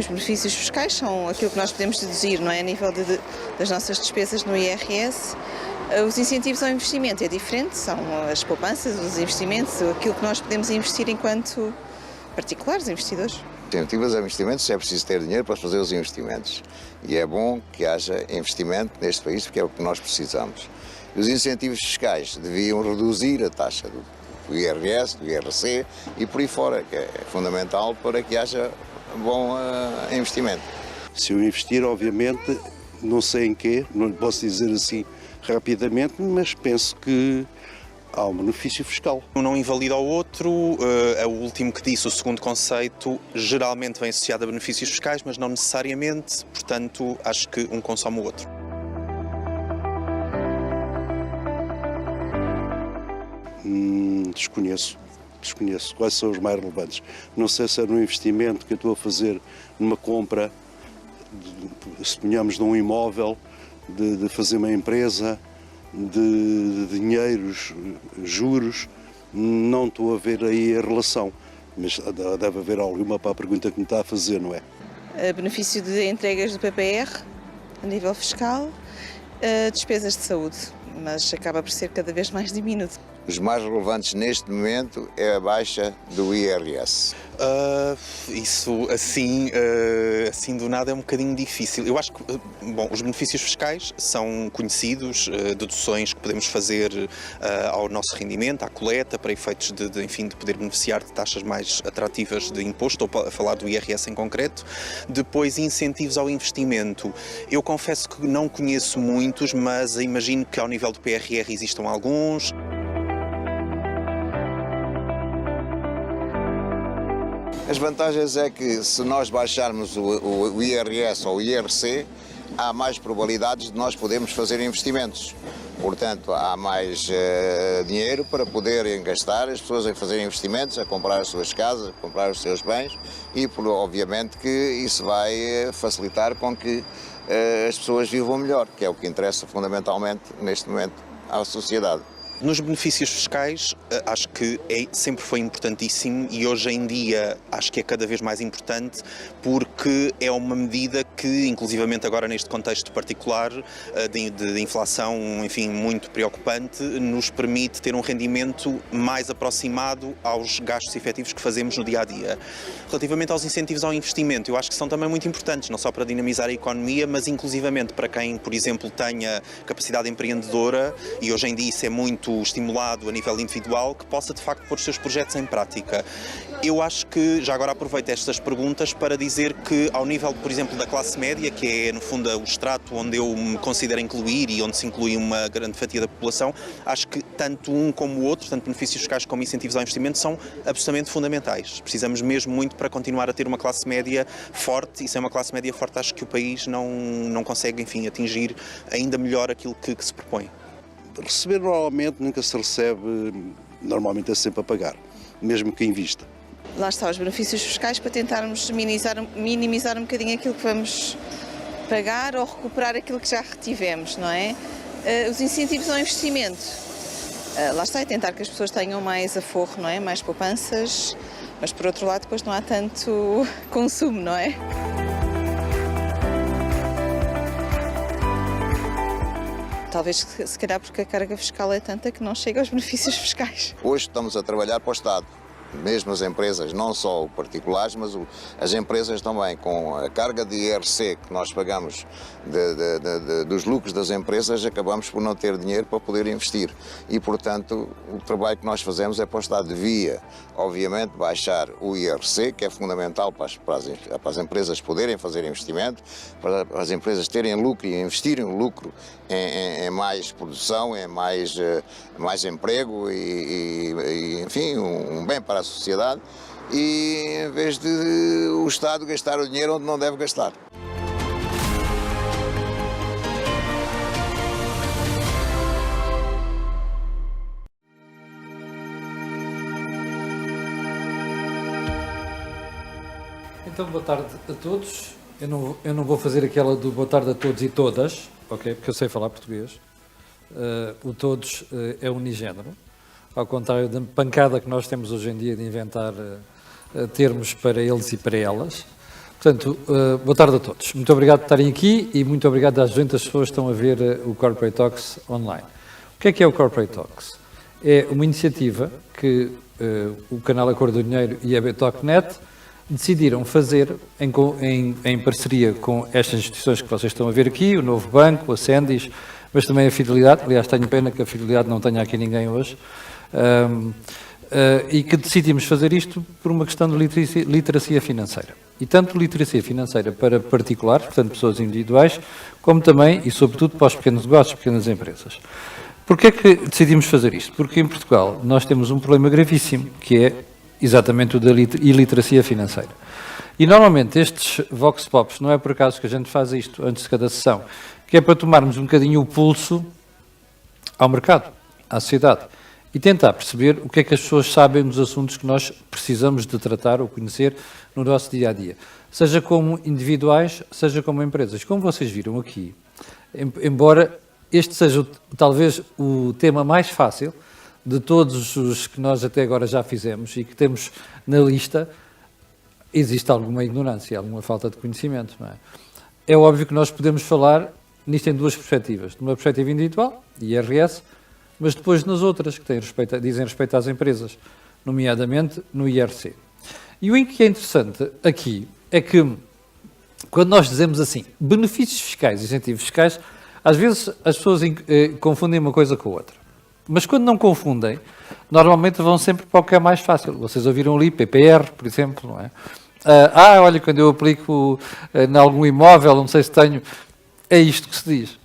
Os benefícios fiscais são aquilo que nós podemos deduzir, não é? A nível das nossas despesas no IRS. Os incentivos ao investimento é diferente, são as poupanças, os investimentos, aquilo que nós podemos investir enquanto particulares, investidores. Incentivos a investimentos, é preciso ter dinheiro para fazer os investimentos. E é bom que haja investimento neste país, porque é o que nós precisamos. E os incentivos fiscais deviam reduzir a taxa do IRS, do IRC e por aí fora, que é fundamental para que haja bom investimento. Se eu investir, obviamente, não sei em quê, não lhe posso dizer assim rapidamente, mas penso que há um benefício fiscal. Um não invalida o outro, é o último que disse, o segundo conceito, geralmente vem associado a benefícios fiscais, mas não necessariamente, portanto, acho que um consome o outro. Desconheço quais são os mais relevantes. Não sei se é no investimento que eu estou a fazer numa compra, suponhamos de um imóvel, de fazer uma empresa, de dinheiros, juros, não estou a ver aí a relação, mas deve haver alguma para a pergunta que me está a fazer, não é? Benefício de entregas do PPR, a nível fiscal, despesas de saúde, mas acaba por ser cada vez mais diminuto. Os mais relevantes neste momento é a baixa do IRS. Isso assim do nada é um bocadinho difícil. Eu acho que, bom, os benefícios fiscais são conhecidos, deduções que podemos fazer ao nosso rendimento, à coleta, para efeitos enfim, de poder beneficiar de taxas mais atrativas de imposto, ou a falar do IRS em concreto. Depois, incentivos ao investimento. Eu confesso que não conheço muitos, mas imagino que ao nível do PRR existam alguns. As vantagens é que se nós baixarmos o IRS ou o IRC, há mais probabilidades de nós podermos fazer investimentos. Portanto, há mais dinheiro para poderem gastar as pessoas a fazerem investimentos, a comprar as suas casas, a comprar os seus bens e, obviamente, que isso vai facilitar com que as pessoas vivam melhor, que é o que interessa fundamentalmente neste momento à sociedade. Nos benefícios fiscais, acho que sempre foi importantíssimo e hoje em dia acho que é cada vez mais importante porque é uma medida que, inclusivamente agora neste contexto particular de inflação, enfim, muito preocupante, nos permite ter um rendimento mais aproximado aos gastos efetivos que fazemos no dia-a-dia. Relativamente aos incentivos ao investimento, eu acho que são também muito importantes, não só para dinamizar a economia, mas inclusivamente para quem, por exemplo, tenha capacidade empreendedora, e hoje em dia isso é muito estimulado a nível individual, que possa de facto pôr os seus projetos em prática. Eu acho que, já agora aproveito estas perguntas para dizer que ao nível, por exemplo, da classe média, que é no fundo o estrato onde eu me considero incluir e onde se inclui uma grande fatia da população, acho que tanto um como o outro, tanto benefícios fiscais como incentivos ao investimento, são absolutamente fundamentais. Precisamos mesmo muito para continuar a ter uma classe média forte, e sem uma classe média forte acho que o país não consegue, enfim, atingir ainda melhor aquilo que se propõe. Receber normalmente nunca se recebe, normalmente é sempre a pagar, mesmo que invista. Lá está, os benefícios fiscais para tentarmos minimizar um bocadinho aquilo que vamos pagar ou recuperar aquilo que já retivemos, não é? Os incentivos ao investimento, lá está, é tentar que as pessoas tenham mais aforro, não é? Mais poupanças, mas por outro lado depois não há tanto consumo, não é? Talvez, se calhar, porque a carga fiscal é tanta que não chega aos benefícios fiscais. Hoje estamos a trabalhar para o Estado. Mesmo as empresas, não só particulares, mas as empresas também, com a carga de IRC que nós pagamos dos lucros das empresas, acabamos por não ter dinheiro para poder investir. E, portanto, o trabalho que nós fazemos é para o Estado. Devia, obviamente, baixar o IRC, que é fundamental para as empresas poderem fazer investimento, para as empresas terem lucro e investirem o lucro em mais produção, em mais emprego e, enfim, um bem para a sociedade, e em vez de o Estado gastar o dinheiro onde não deve gastar. Então, boa tarde a todos. Eu não vou fazer aquela do boa tarde a todos e todas, ok? Porque eu sei falar português. O todos é unigénero, ao contrário da pancada que nós temos hoje em dia de inventar termos para eles e para elas. Portanto, boa tarde a todos. Muito obrigado por estarem aqui e muito obrigado às 200 pessoas que estão a ver o Corporate Talks online. O que é o Corporate Talks? É uma iniciativa que o canal Acordo do Dinheiro e a BTalkNet decidiram fazer em parceria com estas instituições que vocês estão a ver aqui, o Novo Banco, a Sendis, mas também a Fidelidade. Aliás, tenho pena que a Fidelidade não tenha aqui ninguém hoje. E que decidimos fazer isto por uma questão de literacia financeira. E tanto literacia financeira para particulares, portanto pessoas individuais, como também e sobretudo para os pequenos negócios, pequenas empresas. Porquê é que decidimos fazer isto? Porque em Portugal nós temos um problema gravíssimo, que é exatamente o da iliteracia financeira. E normalmente estes Vox Pops, não é por acaso que a gente faz isto antes de cada sessão, que é para tomarmos um bocadinho o pulso ao mercado, à sociedade, e tentar perceber o que é que as pessoas sabem dos assuntos que nós precisamos de tratar ou conhecer no nosso dia-a-dia. Seja como individuais, seja como empresas. Como vocês viram aqui, embora este seja talvez o tema mais fácil de todos os que nós até agora já fizemos e que temos na lista, existe alguma ignorância, alguma falta de conhecimento. Não é? É óbvio que nós podemos falar nisto em duas perspectivas. De uma perspectiva individual, IRS, mas depois nas outras, que dizem respeito às empresas, nomeadamente no IRC. E o que é interessante aqui é que, quando nós dizemos assim, benefícios fiscais, incentivos fiscais, às vezes as pessoas confundem uma coisa com a outra. Mas quando não confundem, normalmente vão sempre para o que é mais fácil. Vocês ouviram ali, PPR, por exemplo, não é? Olha, quando eu aplico em algum imóvel, não sei se tenho, é isto que se diz.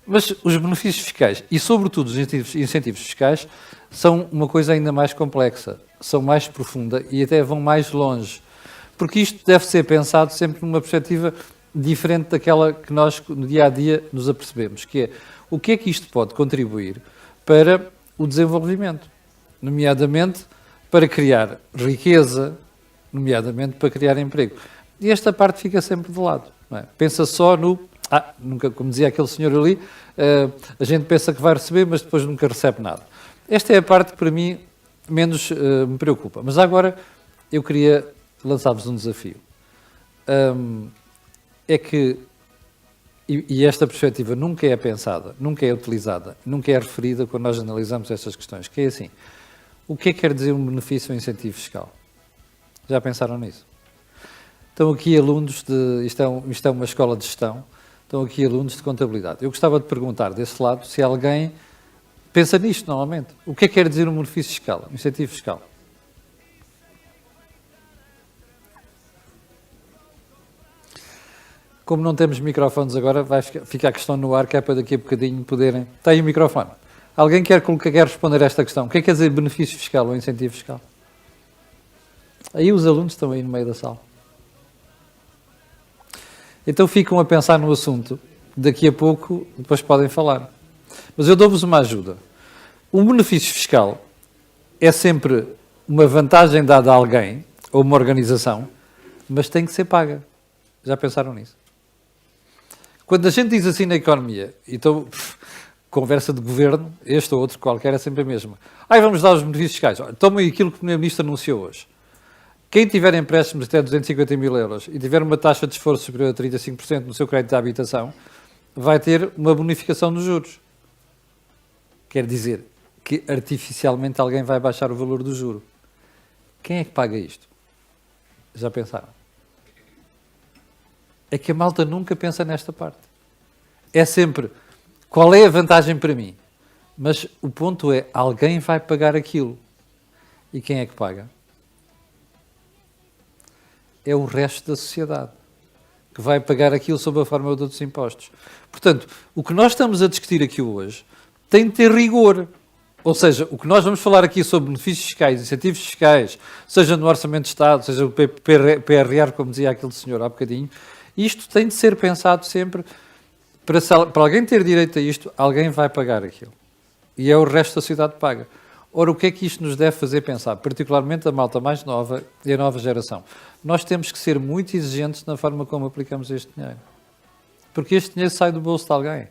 Mas os benefícios fiscais e, sobretudo, os incentivos fiscais são uma coisa ainda mais complexa, são mais profunda e até vão mais longe. Porque isto deve ser pensado sempre numa perspectiva diferente daquela que nós, no dia-a-dia, nos apercebemos, que é o que é que isto pode contribuir para o desenvolvimento, nomeadamente para criar riqueza, nomeadamente para criar emprego. E esta parte fica sempre de lado. Não é? Pensa só no... nunca, como dizia aquele senhor ali, a gente pensa que vai receber, mas depois nunca recebe nada. Esta é a parte que para mim menos me preocupa. Mas agora eu queria lançar-vos um desafio. É que, e esta perspectiva nunca é pensada, nunca é utilizada, nunca é referida quando nós analisamos estas questões, que é assim, o que é que quer dizer um benefício ou incentivo fiscal? Já pensaram nisso? Estão aqui alunos isto é uma escola de gestão, estão aqui alunos de contabilidade. Eu gostava de perguntar desse lado se alguém pensa nisto normalmente. O que é que quer dizer um benefício fiscal, um incentivo fiscal? Como não temos microfones agora, vai ficar a questão no ar, que é para daqui a bocadinho poderem... Tem o microfone. Alguém quer responder a esta questão? O que é que quer dizer benefício fiscal ou incentivo fiscal? Aí os alunos estão aí no meio da sala. Então ficam a pensar no assunto, daqui a pouco depois podem falar. Mas eu dou-vos uma ajuda. Um benefício fiscal é sempre uma vantagem dada a alguém, ou uma organização, mas tem que ser paga. Já pensaram nisso? Quando a gente diz assim na economia, então, conversa de governo, este ou outro qualquer, é sempre a mesma. Vamos dar os benefícios fiscais. Tomem aquilo que o Primeiro-Ministro anunciou hoje. Quem tiver empréstimos até 250 mil euros e tiver uma taxa de esforço superior a 35% no seu crédito de habitação, vai ter uma bonificação dos juros. Quer dizer que artificialmente alguém vai baixar o valor do juro. Quem é que paga isto? Já pensaram? É que a malta nunca pensa nesta parte. É sempre, qual é a vantagem para mim? Mas o ponto é, alguém vai pagar aquilo. E quem é que paga? É o resto da sociedade, que vai pagar aquilo sob a forma de outros impostos. Portanto, o que nós estamos a discutir aqui hoje tem de ter rigor. Ou seja, o que nós vamos falar aqui sobre benefícios fiscais, incentivos fiscais, seja no Orçamento de Estado, seja no PRR, como dizia aquele senhor há bocadinho, isto tem de ser pensado sempre, para alguém ter direito a isto, alguém vai pagar aquilo. E é o resto da sociedade que paga. Ora, o que é que isto nos deve fazer pensar? Particularmente a malta mais nova e a nova geração. Nós temos que ser muito exigentes na forma como aplicamos este dinheiro. Porque este dinheiro sai do bolso de alguém.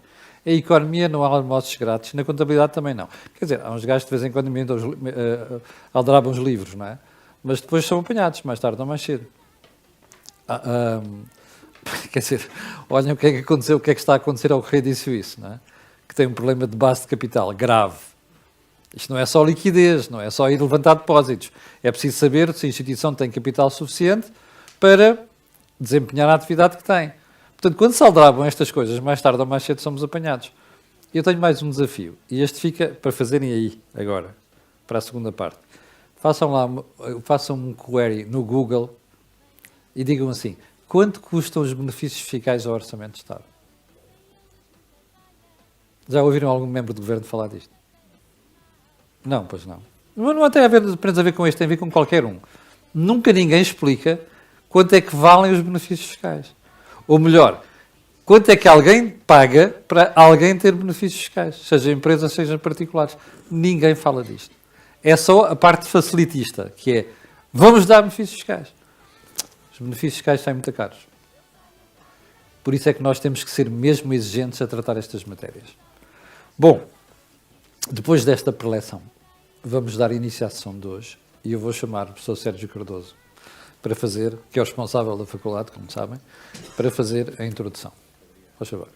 A economia não há almoços grátis, na contabilidade também não. Quer dizer, há uns gajos de vez em quando aldrabam os livros, não é? Mas depois são apanhados, mais tarde ou mais cedo. quer dizer, olhem o que é que aconteceu, o que é que está a acontecer ao Correio Suíço, não é? Que tem um problema de base de capital grave. Isto não é só liquidez, não é só ir levantar depósitos. É preciso saber se a instituição tem capital suficiente para desempenhar a atividade que tem. Portanto, quando se aldrabam estas coisas, mais tarde ou mais cedo somos apanhados. Eu tenho mais um desafio, e este fica para fazerem aí, agora, para a segunda parte. Façam um query no Google e digam assim, quanto custam os benefícios fiscais ao Orçamento de Estado? Já ouviram algum membro do Governo falar disto? Não, pois não. Mas não tem apenas a ver com este, tem a ver com qualquer um. Nunca ninguém explica quanto é que valem os benefícios fiscais. Ou melhor, quanto é que alguém paga para alguém ter benefícios fiscais, seja empresas, seja particulares. Ninguém fala disto. É só a parte facilitista, que é, vamos dar benefícios fiscais. Os benefícios fiscais saem muito caros. Por isso é que nós temos que ser mesmo exigentes a tratar estas matérias. Bom, depois desta preleção, vamos dar início à sessão de hoje e eu vou chamar o professor Sérgio Cardoso para fazer, que é o responsável da faculdade, como sabem, para fazer a introdução. Por favor.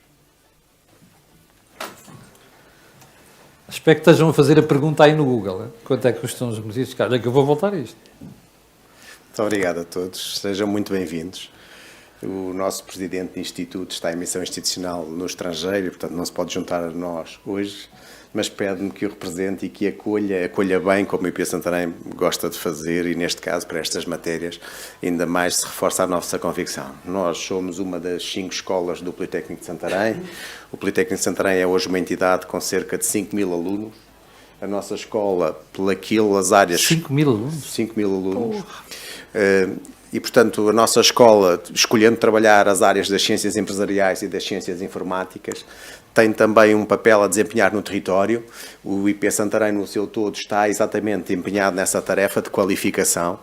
Espero que estejam a fazer a pergunta aí no Google. Hein? Quanto é que custam os benefícios fiscais? É que eu vou voltar a isto. Muito obrigado a todos. Sejam muito bem-vindos. O nosso presidente de instituto está em missão institucional no estrangeiro e, portanto, não se pode juntar a nós hoje, mas pede-me que o represente e que acolha bem, como o IP Santarém gosta de fazer, e neste caso, para estas matérias, ainda mais se reforça a nossa convicção. Nós somos uma das 5 escolas do Politécnico de Santarém. O Politécnico de Santarém é hoje uma entidade com cerca de 5.000 alunos. A nossa escola, as áreas... 5.000 alunos? 5.000 alunos. E, portanto, a nossa escola, escolhendo trabalhar as áreas das ciências empresariais e das ciências informáticas, tem também um papel a desempenhar no território. O IP Santarém, no seu todo, está exatamente empenhado nessa tarefa de qualificação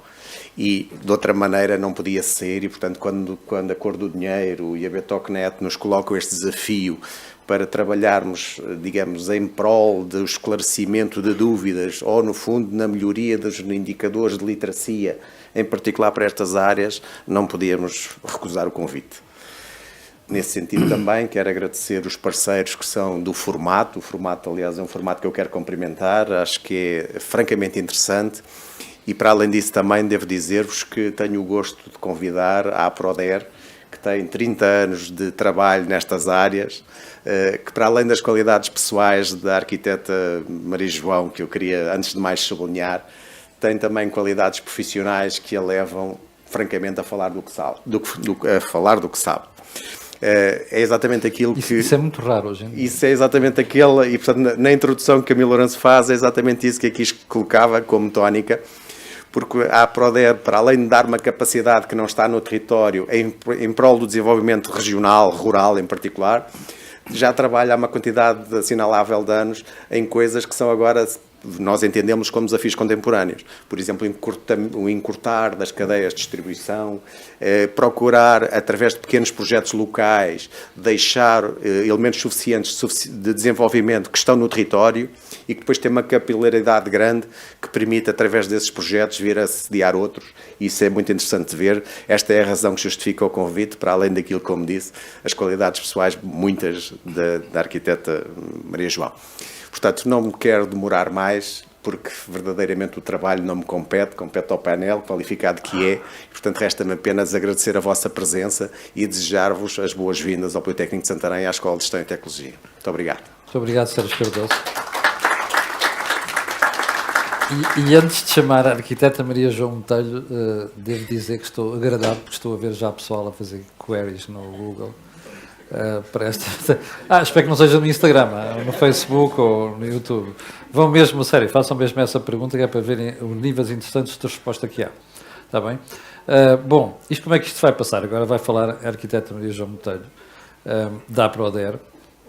e, de outra maneira, não podia ser. E, portanto, quando a Cor do Dinheiro e a Betocnet nos colocam este desafio para trabalharmos, digamos, em prol do esclarecimento de dúvidas ou, no fundo, na melhoria dos indicadores de literacia, em particular para estas áreas, não podíamos recusar o convite. Nesse sentido também quero agradecer os parceiros que são do formato. O formato, aliás, é um formato que eu quero cumprimentar, acho que é francamente interessante. E para além disso também devo dizer-vos que tenho o gosto de convidar a Aproder, que tem 30 anos de trabalho nestas áreas, que para além das qualidades pessoais da arquiteta Maria João, que eu queria antes de mais sublinhar, tem também qualidades profissionais que a levam, francamente, a falar do que sabe. É exatamente aquilo que... Isso é muito raro hoje em dia. Isso é exatamente aquele... E, portanto, na introdução que Camilo Lourenço faz, é exatamente isso que aqui colocava como tónica, porque a Aproder, para além de dar uma capacidade que não está no território, em prol do desenvolvimento regional, rural em particular, já trabalha há uma quantidade assinalável de anos em coisas que são agora... nós entendemos como desafios contemporâneos. Por exemplo, o encurtar das cadeias de distribuição, procurar, através de pequenos projetos locais, deixar elementos suficientes de desenvolvimento que estão no território e que depois tem uma capilaridade grande que permite, através desses projetos, vir a sediar outros. Isso é muito interessante de ver. Esta é a razão que justifica o convite, para além daquilo, como disse, as qualidades pessoais, muitas, da arquiteta Maria João. Portanto, não me quero demorar mais, porque verdadeiramente o trabalho não me compete ao painel qualificado que é. Portanto, resta-me apenas agradecer a vossa presença e desejar-vos as boas-vindas ao Politécnico de Santarém e à Escola de Gestão e Tecnologia. Muito obrigado. Muito obrigado, Sérgio Cardoso. E antes de chamar a arquiteta Maria João Botelho, devo dizer que estou agradado, porque estou a ver já pessoal a fazer queries no Google. Para esta... espero que não seja no Instagram, no Facebook ou no YouTube. Vão mesmo, sério, façam mesmo essa pergunta, que é para verem os níveis interessantes de resposta que há. Está bem? Bom, isto como é que isto vai passar? Agora vai falar a arquiteta Maria João Botelho, da Aproder.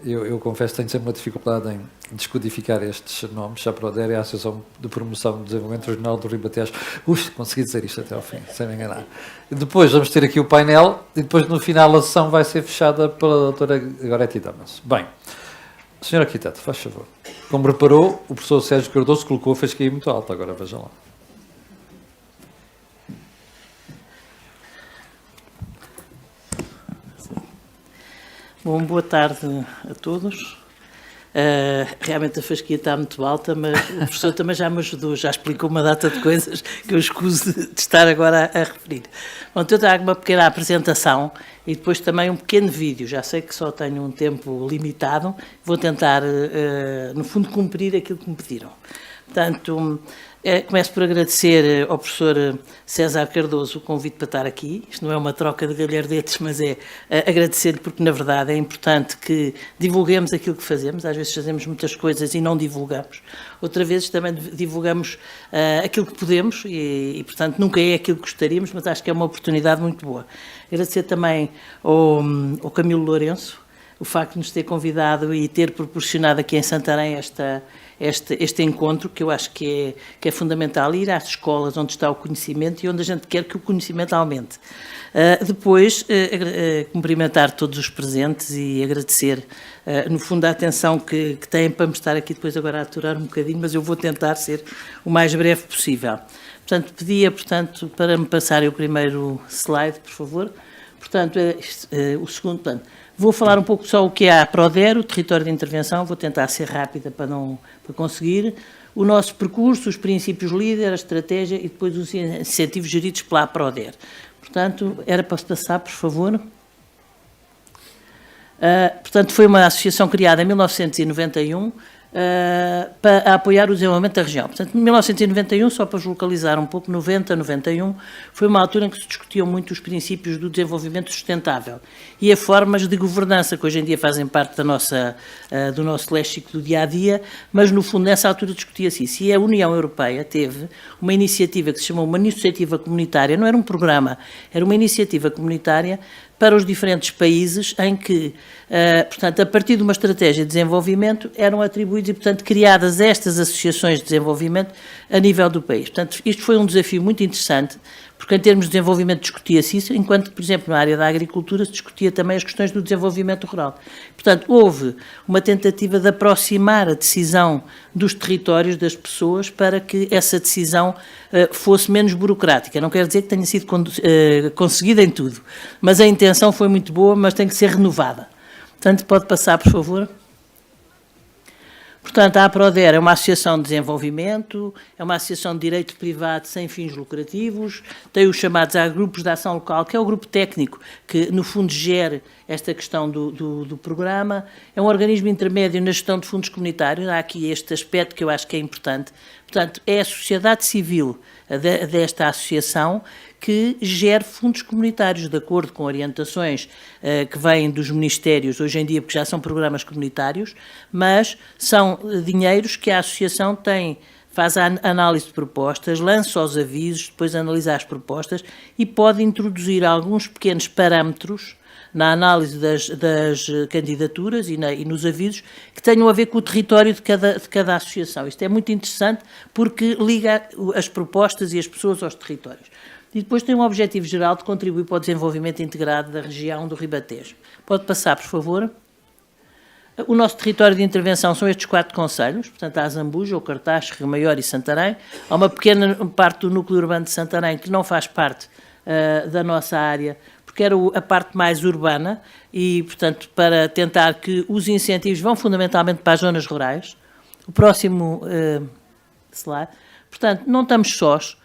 Eu confesso que tenho sempre uma dificuldade em descodificar estes nomes. A Aproder é a Associação de Promoção e Desenvolvimento Regional do Ribatejo. Consegui dizer isto até ao fim, sem me enganar. E depois vamos ter aqui o painel e depois no final a sessão vai ser fechada pela doutora Gorete Damas. Bem, senhor arquiteto, faz favor. Como reparou, o professor Sérgio Cardoso colocou, fez cair muito alto. Agora veja lá. Bom, boa tarde a todos. Realmente a fasquia está muito alta, mas o professor também já me ajudou, já explicou uma data de coisas que eu escuso de estar agora a referir. Bom, então eu trago uma pequena apresentação e depois também um pequeno vídeo. Já sei que só tenho um tempo limitado, vou tentar, no fundo, cumprir aquilo que me pediram. Portanto, começo por agradecer ao professor César Cardoso o convite para estar aqui. Isto não é uma troca de galhardetes, mas é agradecer-lhe porque, na verdade, é importante que divulguemos aquilo que fazemos. Às vezes fazemos muitas coisas e não divulgamos. Outras vezes também divulgamos aquilo que podemos e, portanto, nunca é aquilo que gostaríamos, mas acho que é uma oportunidade muito boa. Agradecer também ao Camilo Lourenço o facto de nos ter convidado e ter proporcionado aqui em Santarém este encontro, que eu acho que é fundamental, ir às escolas onde está o conhecimento e onde a gente quer que o conhecimento aumente. Depois, cumprimentar todos os presentes e agradecer, no fundo, a atenção que têm para me estar aqui depois agora a aturar um bocadinho, mas eu vou tentar ser o mais breve possível. Portanto, pedia, para me passarem o primeiro slide, por favor. Portanto, o segundo plano. Vou falar um pouco só o que é a PRODER, o território de intervenção, vou tentar ser rápida para conseguir. O nosso percurso, os princípios líderes, a estratégia e depois os incentivos geridos pela PRODER. Portanto, era para se passar, por favor. Portanto, foi uma associação criada em 1991 para apoiar o desenvolvimento da região. Portanto, em 1991, só para vos localizar um pouco, 90, 91, foi uma altura em que se discutiam muito os princípios do desenvolvimento sustentável e as formas de governança que hoje em dia fazem parte do nosso léxico do dia-a-dia, mas no fundo nessa altura discutia-se isso. E a União Europeia teve uma iniciativa que se chamou uma iniciativa comunitária, não era um programa, era uma iniciativa comunitária para os diferentes países em que, portanto, a partir de uma estratégia de desenvolvimento, eram atribuídos e, portanto, criadas estas associações de desenvolvimento a nível do país. Portanto, isto foi um desafio muito interessante, porque em termos de desenvolvimento discutia-se isso, enquanto que, por exemplo, na área da agricultura se discutia também as questões do desenvolvimento rural. Portanto, houve uma tentativa de aproximar a decisão dos territórios, das pessoas, para que essa decisão fosse menos burocrática. Não quer dizer que tenha sido conseguida em tudo, mas a intenção foi muito boa, mas tem que ser renovada. Portanto, pode passar, por favor. Portanto, a APRODER é uma associação de desenvolvimento, é uma associação de direito privado sem fins lucrativos, tem os chamados grupos de ação local, que é o grupo técnico que, no fundo, gere esta questão do programa, é um organismo intermédio na gestão de fundos comunitários, há aqui este aspecto que eu acho que é importante. Portanto, é a sociedade civil desta associação que gera fundos comunitários de acordo com orientações que vêm dos ministérios, hoje em dia, porque já são programas comunitários, mas são dinheiros que a associação faz a análise de propostas, lança os avisos, depois analisa as propostas e pode introduzir alguns pequenos parâmetros na análise das candidaturas e nos avisos que tenham a ver com o território de cada associação. Isto é muito interessante porque liga as propostas e as pessoas aos territórios. E depois tem um objetivo geral de contribuir para o desenvolvimento integrado da região do Ribatejo. Pode passar, por favor. O nosso território de intervenção são estes 4 concelhos, portanto, há Zambuja, o Cartaz, Rio Maior e Santarém. Há uma pequena parte do núcleo urbano de Santarém que não faz parte da nossa área, porque era a parte mais urbana e, portanto, para tentar que os incentivos vão fundamentalmente para as zonas rurais. O próximo slide. Portanto, não estamos sós.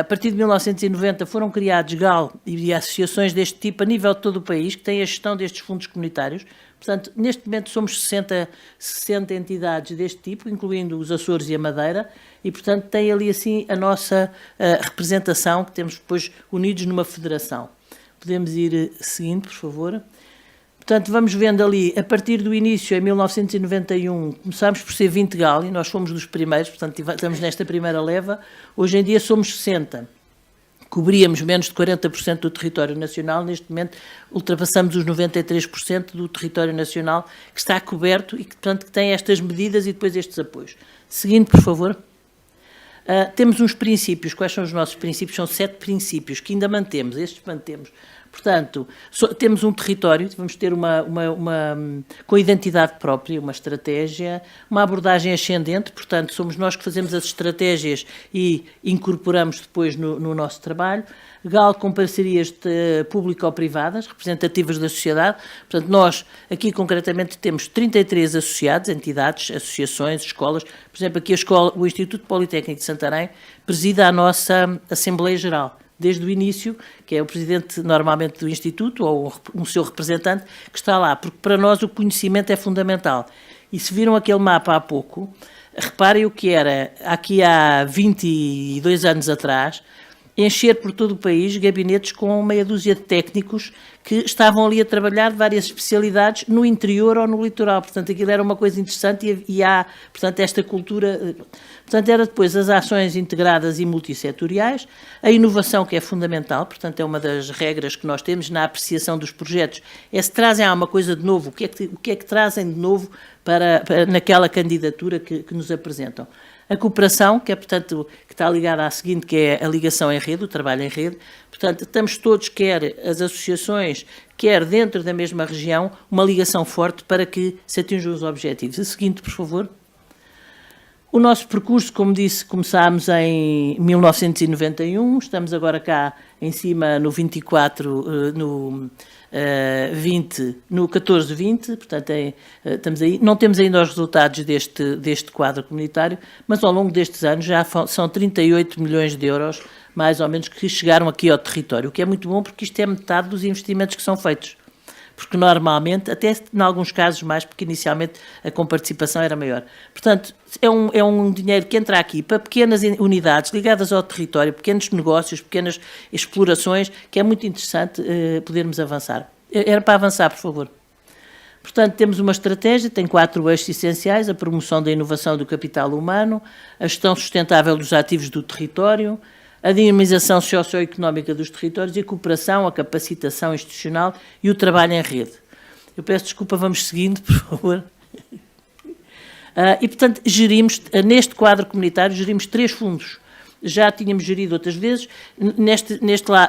A partir de 1990 foram criados GAL e associações deste tipo a nível de todo o país, que têm a gestão destes fundos comunitários. Portanto, neste momento somos 60 entidades deste tipo, incluindo os Açores e a Madeira, e, portanto, tem ali assim a nossa representação, que temos depois unidos numa federação. Podemos ir seguindo, por favor. Portanto, vamos vendo ali, a partir do início, em 1991, começámos por ser 20 GAL e nós fomos dos primeiros, portanto, estamos nesta primeira leva. Hoje em dia somos 60. Cobríamos menos de 40% do território nacional, neste momento ultrapassamos os 93% do território nacional que está coberto e que, portanto, que tem estas medidas e depois estes apoios. Seguindo, por favor. Temos uns princípios. Quais são os nossos princípios? São 7 princípios que ainda mantemos, estes mantemos. Portanto, temos um território, vamos ter com identidade própria, uma estratégia, uma abordagem ascendente, portanto, somos nós que fazemos as estratégias e incorporamos depois no nosso trabalho. GAL com parcerias público-privadas, representativas da sociedade. Portanto, nós aqui concretamente temos 33 associados, entidades, associações, escolas. Por exemplo, aqui o Instituto Politécnico de Santarém presida a nossa Assembleia Geral, desde o início, que é o presidente normalmente do Instituto, ou um seu representante, que está lá, porque para nós o conhecimento é fundamental. E se viram aquele mapa há pouco, reparem o que era, aqui há 22 anos atrás, encher por todo o país gabinetes com meia dúzia de técnicos que estavam ali a trabalhar de várias especialidades no interior ou no litoral. Portanto, aquilo era uma coisa interessante e há, portanto, esta cultura. Portanto, era depois as ações integradas e multissetoriais, a inovação que é fundamental, portanto, é uma das regras que nós temos na apreciação dos projetos, é se trazem alguma coisa de novo, o que é que trazem de novo para naquela candidatura que nos apresentam. A cooperação, que é, portanto, que está ligada à seguinte, que é a ligação em rede, o trabalho em rede. Portanto, estamos todos, quer as associações, quer dentro da mesma região, uma ligação forte para que se atinjam os objetivos. A seguinte, por favor. O nosso percurso, como disse, começámos em 1991, estamos agora cá em cima no 24, no 14-20, portanto estamos aí. Não temos ainda os resultados deste quadro comunitário, mas ao longo destes anos já são 38 milhões de euros, mais ou menos, que chegaram aqui ao território, o que é muito bom porque isto é metade dos investimentos que são feitos. Porque normalmente, até em alguns casos mais, porque inicialmente a comparticipação era maior. Portanto, é um dinheiro que entra aqui para pequenas unidades ligadas ao território, pequenos negócios, pequenas explorações, que é muito interessante podermos avançar. Era para avançar, por favor. Portanto, temos uma estratégia, tem 4 eixos essenciais: a promoção da inovação do capital humano, a gestão sustentável dos ativos do território, a dinamização socioeconómica dos territórios e a cooperação, a capacitação institucional e o trabalho em rede. Eu peço desculpa, vamos seguindo, por favor. E, portanto, gerimos, neste quadro comunitário, 3 fundos. Já tínhamos gerido outras vezes.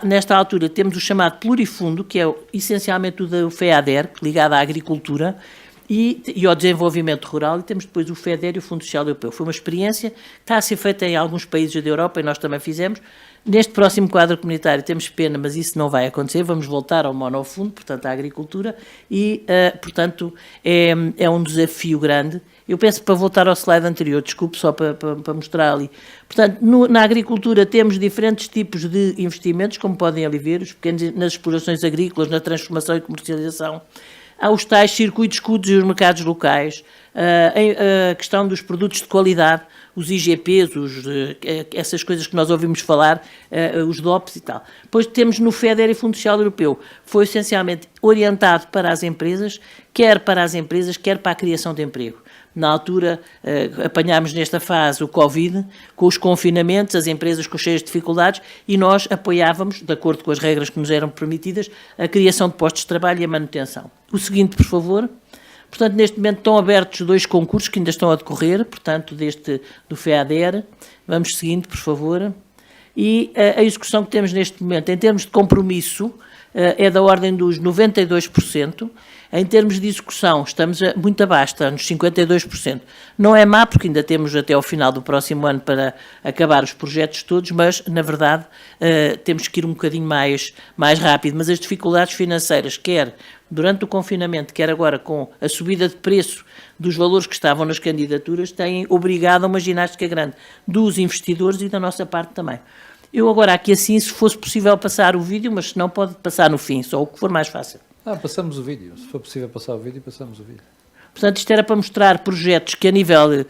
Nesta altura temos o chamado plurifundo, que é essencialmente o do FEADER, ligado à agricultura, e ao desenvolvimento rural, e temos depois o FEDER e o Fundo Social Europeu. Foi uma experiência que está a ser feita em alguns países da Europa e nós também fizemos. Neste próximo quadro comunitário temos pena, mas isso não vai acontecer, vamos voltar ao monofundo, portanto à agricultura, e, portanto, é um desafio grande. Eu peço para voltar ao slide anterior, desculpe, só para mostrar ali. Portanto, na agricultura temos diferentes tipos de investimentos, como podem ali ver, os pequenos, nas explorações agrícolas, na transformação e comercialização. Há os tais circuitos escudos e os mercados locais, a questão dos produtos de qualidade, os IGPs, essas coisas que nós ouvimos falar, os DOPs e tal. Depois temos no FEDER e Fundo Social Europeu, foi essencialmente orientado para as empresas, quer para a criação de emprego. Na altura, apanhámos nesta fase o Covid, com os confinamentos, as empresas com cheias dificuldades, e nós apoiávamos, de acordo com as regras que nos eram permitidas, a criação de postos de trabalho e a manutenção. O seguinte, por favor. Portanto, neste momento estão abertos 2 concursos que ainda estão a decorrer, portanto, do FEADER. Vamos seguindo, por favor. E a execução que temos neste momento, em termos de compromisso, é da ordem dos 92%. Em termos de execução, estamos muito abaixo, está nos 52%. Não é má, porque ainda temos até ao final do próximo ano para acabar os projetos todos, mas, na verdade, temos que ir um bocadinho mais rápido. Mas as dificuldades financeiras, quer durante o confinamento, quer agora com a subida de preço dos valores que estavam nas candidaturas, têm obrigado a uma ginástica grande dos investidores e da nossa parte também. Eu agora aqui assim, se fosse possível passar o vídeo, mas se não pode passar no fim, só o que for mais fácil. Passamos o vídeo. Se for possível passar o vídeo, passamos o vídeo. Portanto, isto era para mostrar projetos que a nível,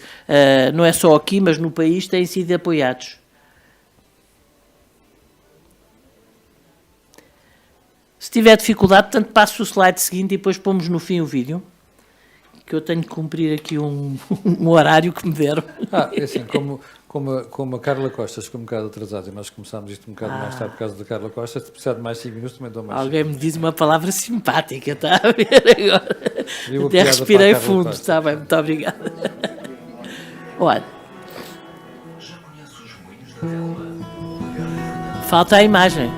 não é só aqui, mas no país, têm sido apoiados. Se tiver dificuldade, portanto, passo o slide seguinte e depois pomos no fim o vídeo, que eu tenho que cumprir aqui um horário que me deram. É assim, como a Carla Costa chegou um bocado atrasada e nós começámos isto um bocado mais tarde por causa da Carla Costa, se precisar de mais 5 minutos também dou mais. Alguém me diz uma palavra simpática, está a ver agora? Até respirei fundo, está bem, muito obrigada. Olha. Falta a imagem.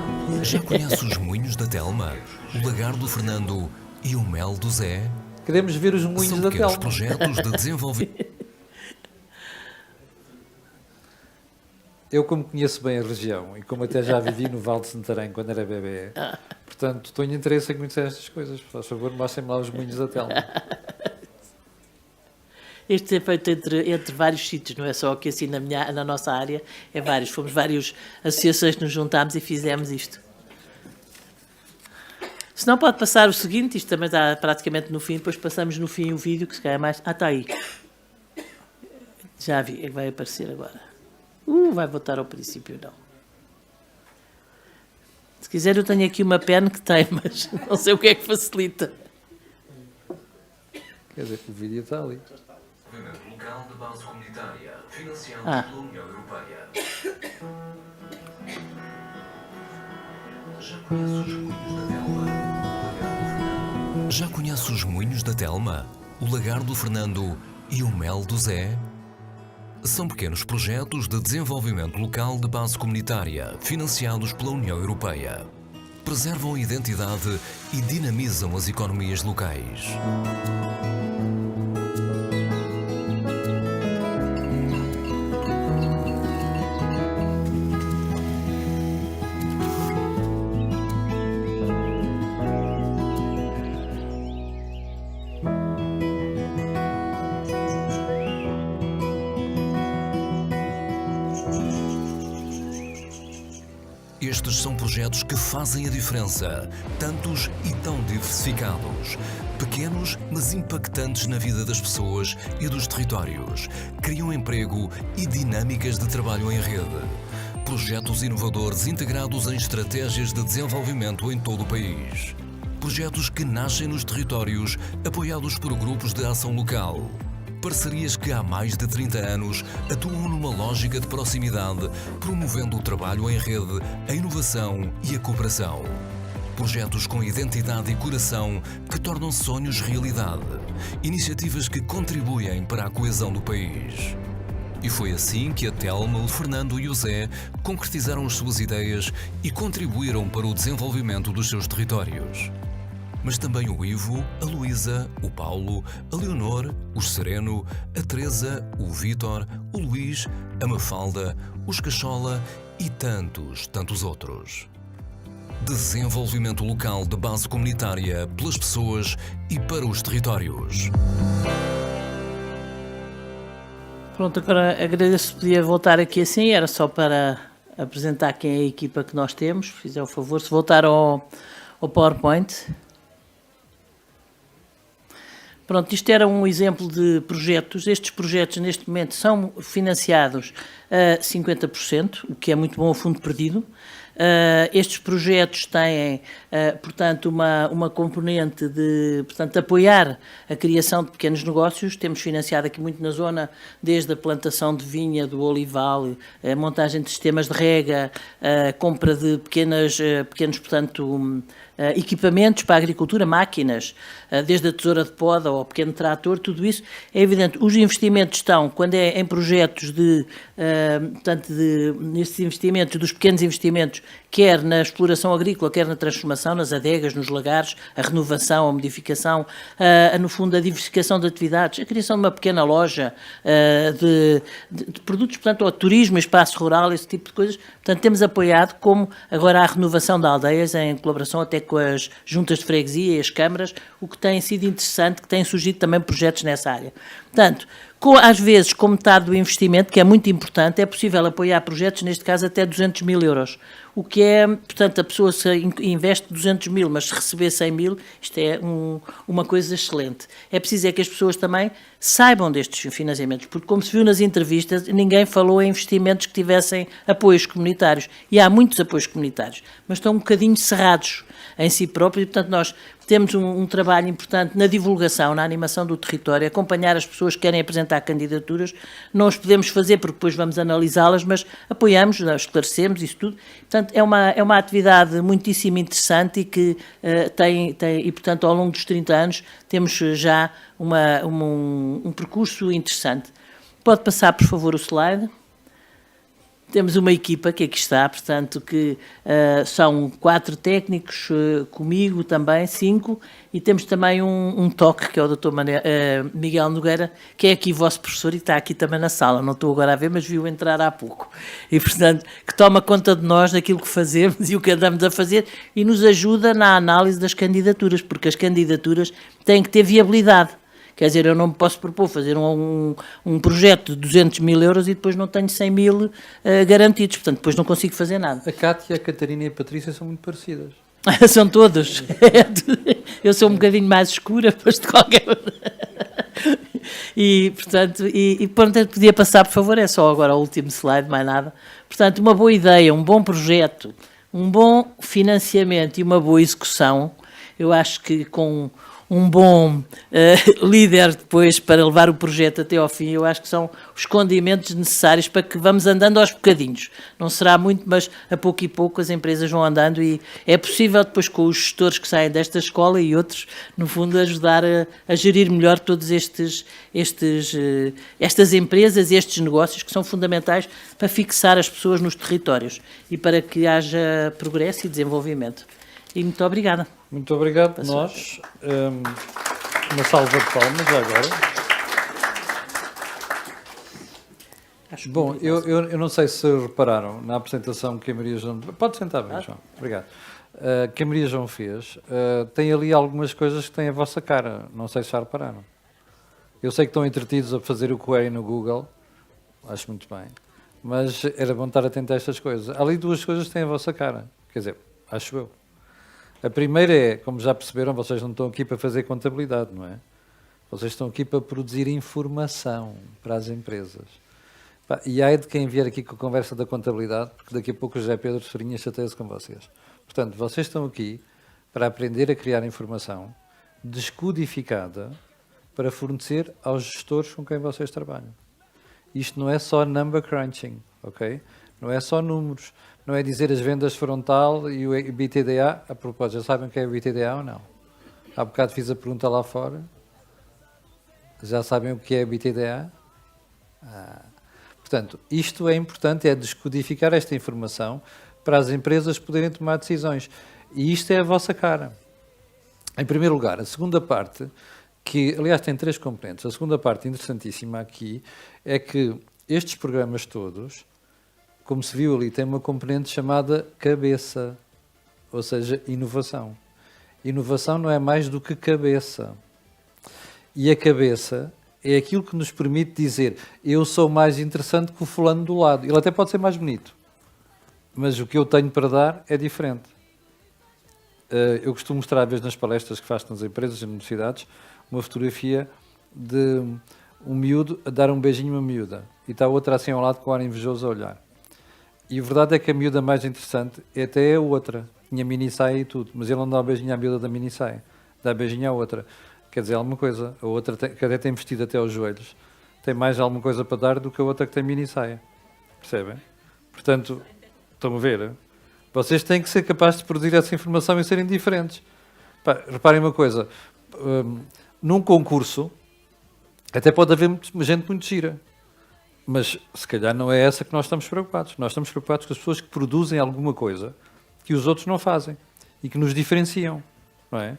Já conhece os moinhos da Telma, o lagar do Fernando e o mel do Zé? Queremos ver os moinhos São da pequenos Telma. projetos de desenvolvimento. Eu, como conheço bem a região e como até já vivi no Vale de Santarém quando era bebê, portanto, tenho interesse em conhecer estas coisas. Por favor, mostrem-me lá os moinhos da Telma. Este é feito entre vários sítios, não é só aqui assim na nossa área, é vários. Fomos várias associações que nos juntámos e fizemos isto. Se não, pode passar o seguinte, isto também está praticamente no fim, depois passamos no fim o vídeo, que se calhar mais... está aí. Já vi, é que vai aparecer agora. Vai voltar ao princípio, não. Se quiser, eu tenho aqui uma pen que tem, mas não sei o que é que facilita. Quer dizer, o vídeo está ali. Desenvolvimento local de base comunitária, financiado pela União Europeia. Já conhece os moinhos da Telma? Já conhece os moinhos da Telma, o lagar do Fernando e o mel do Zé? São pequenos projetos de desenvolvimento local de base comunitária, financiados pela União Europeia. Preservam a identidade e dinamizam as economias locais. Estes são projetos que fazem a diferença, tantos e tão diversificados. Pequenos, mas impactantes na vida das pessoas e dos territórios. Criam emprego e dinâmicas de trabalho em rede. Projetos inovadores integrados em estratégias de desenvolvimento em todo o país. Projetos que nascem nos territórios, apoiados por grupos de ação local. Parcerias que há mais de 30 anos atuam numa lógica de proximidade, promovendo o trabalho em rede, a inovação e a cooperação. Projetos com identidade e coração que tornam sonhos realidade. Iniciativas que contribuem para a coesão do país. E foi assim que a Telma, o Fernando e o Zé concretizaram as suas ideias e contribuíram para o desenvolvimento dos seus territórios. Mas também o Ivo, a Luísa, o Paulo, a Leonor, o Sereno, a Teresa, o Vítor, o Luís, a Mafalda, o Escachola e tantos outros. Desenvolvimento local de base comunitária pelas pessoas e para os territórios. Pronto, agora agradeço se podia voltar aqui assim, era só para apresentar quem é a equipa que nós temos, se fizer o favor, se voltar ao PowerPoint. Pronto, isto era um exemplo de projetos. Estes projetos, neste momento, são financiados a 50%, o que é muito bom ao fundo perdido. Estes projetos têm, portanto, uma componente de, portanto, apoiar a criação de pequenos negócios. Temos financiado aqui muito na zona, desde a plantação de vinha, do olival, a montagem de sistemas de rega, a compra de pequenos, portanto, equipamentos para a agricultura, máquinas, desde a tesoura de poda ao pequeno trator, tudo isso é evidente. Os investimentos estão, quando é em projetos portanto, nestes investimentos, dos pequenos investimentos, quer na exploração agrícola, quer na transformação, nas adegas, nos lagares, a renovação, a modificação, no fundo a diversificação de atividades, a criação de uma pequena loja de produtos, portanto, ao turismo, espaço rural, esse tipo de coisas. Portanto, temos apoiado, como agora a renovação de aldeias, em colaboração até com as juntas de freguesia e as câmaras, o que tem sido interessante, que têm surgido também projetos nessa área. Portanto, às vezes, com metade do investimento, que é muito importante, é possível apoiar projetos, neste caso até 200 mil euros. O que é, portanto, a pessoa se investe 200 mil, mas se receber 100 mil, isto é uma coisa excelente. É preciso que as pessoas também saibam destes financiamentos, porque, como se viu nas entrevistas, ninguém falou em investimentos que tivessem apoios comunitários. E há muitos apoios comunitários, mas estão um bocadinho cerrados em si próprios, e, portanto, nós temos um trabalho importante na divulgação, na animação do território, acompanhar as pessoas que querem apresentar candidaturas. Não os podemos fazer porque depois vamos analisá-las, mas apoiamos, esclarecemos isso tudo. Portanto, é uma atividade muitíssimo interessante e que e, portanto, ao longo dos 30 anos temos já um percurso interessante. Pode passar, por favor, o slide. Temos uma equipa que aqui está, portanto, que são 4 técnicos, comigo também, 5, e temos também um toque, que é o Dr. Miguel Nogueira, que é aqui vosso professor e está aqui também na sala, não estou agora a ver, mas viu entrar há pouco. E, portanto, que toma conta de nós, daquilo que fazemos e o que andamos a fazer, e nos ajuda na análise das candidaturas, porque as candidaturas têm que ter viabilidade. Quer dizer, eu não me posso propor fazer um projeto de 200 mil euros e depois não tenho 100 mil garantidos, portanto, depois não consigo fazer nada. A Cátia, a Catarina e a Patrícia são muito parecidas. São todos. Eu sou um bocadinho mais escura, mas de qualquer e, portanto, pronto, podia passar, por favor, é só agora o último slide, mais nada. Portanto, uma boa ideia, um bom projeto, um bom financiamento e uma boa execução, eu acho que com um bom líder depois para levar o projeto até ao fim, eu acho que são os condimentos necessários para que vamos andando aos bocadinhos. Não será muito, mas a pouco e pouco as empresas vão andando e é possível depois com os gestores que saem desta escola e outros, no fundo, ajudar a gerir melhor todos estas empresas e estes negócios que são fundamentais para fixar as pessoas nos territórios e para que haja progresso e desenvolvimento. E muito obrigada. Muito obrigado. Nós, uma salva de palmas já agora. Bom, eu não sei se repararam na apresentação que a Maria João... Pode sentar bem, João. Obrigado. Que a Maria João fez, tem ali algumas coisas que têm a vossa cara. Não sei se já repararam. Eu sei que estão entretidos a fazer o query no Google. Acho muito bem. Mas era bom estar atento a estas coisas. Há ali 2 coisas que têm a vossa cara. Quer dizer, acho eu. A primeira é, como já perceberam, vocês não estão aqui para fazer contabilidade, não é? Vocês estão aqui para produzir informação para as empresas. E ai de quem vier aqui com a conversa da contabilidade, porque daqui a pouco o José Pedro Farinha chateia-se com vocês. Portanto, vocês estão aqui para aprender a criar informação descodificada para fornecer aos gestores com quem vocês trabalham. Isto não é só number crunching, ok? Não é só números. Não é dizer as vendas foram tal e o BTDA, a propósito, já sabem o que é o BTDA ou não? Há bocado fiz a pergunta lá fora. Já sabem o que é o BTDA? Portanto, isto é importante, é descodificar esta informação para as empresas poderem tomar decisões. E isto é a vossa cara. Em primeiro lugar, a segunda parte, que aliás tem 3 componentes. A segunda parte interessantíssima aqui é que estes programas todos, como se viu ali, tem uma componente chamada cabeça, ou seja, inovação. Inovação não é mais do que cabeça. E a cabeça é aquilo que nos permite dizer eu sou mais interessante que o fulano do lado. Ele até pode ser mais bonito, mas o que eu tenho para dar é diferente. Eu costumo mostrar, às vezes, nas palestras que faço nas empresas e nas universidades, uma fotografia de um miúdo a dar um beijinho a uma miúda e está a outra assim ao lado com o ar invejoso a olhar. E a verdade é que a miúda mais interessante é até a outra. Tinha mini saia e tudo, mas ele não dá beijinho à miúda da mini saia, dá beijinho à outra. Quer dizer alguma coisa. A outra, que até tem vestido até aos joelhos, tem mais alguma coisa para dar do que a outra que tem mini saia. Percebem? Portanto, estão a ver? Vocês têm que ser capazes de produzir essa informação e serem diferentes. Reparem uma coisa. Num concurso, até pode haver gente muito gira. Mas, se calhar, não é essa que nós estamos preocupados. Nós estamos preocupados com as pessoas que produzem alguma coisa que os outros não fazem e que nos diferenciam, não é?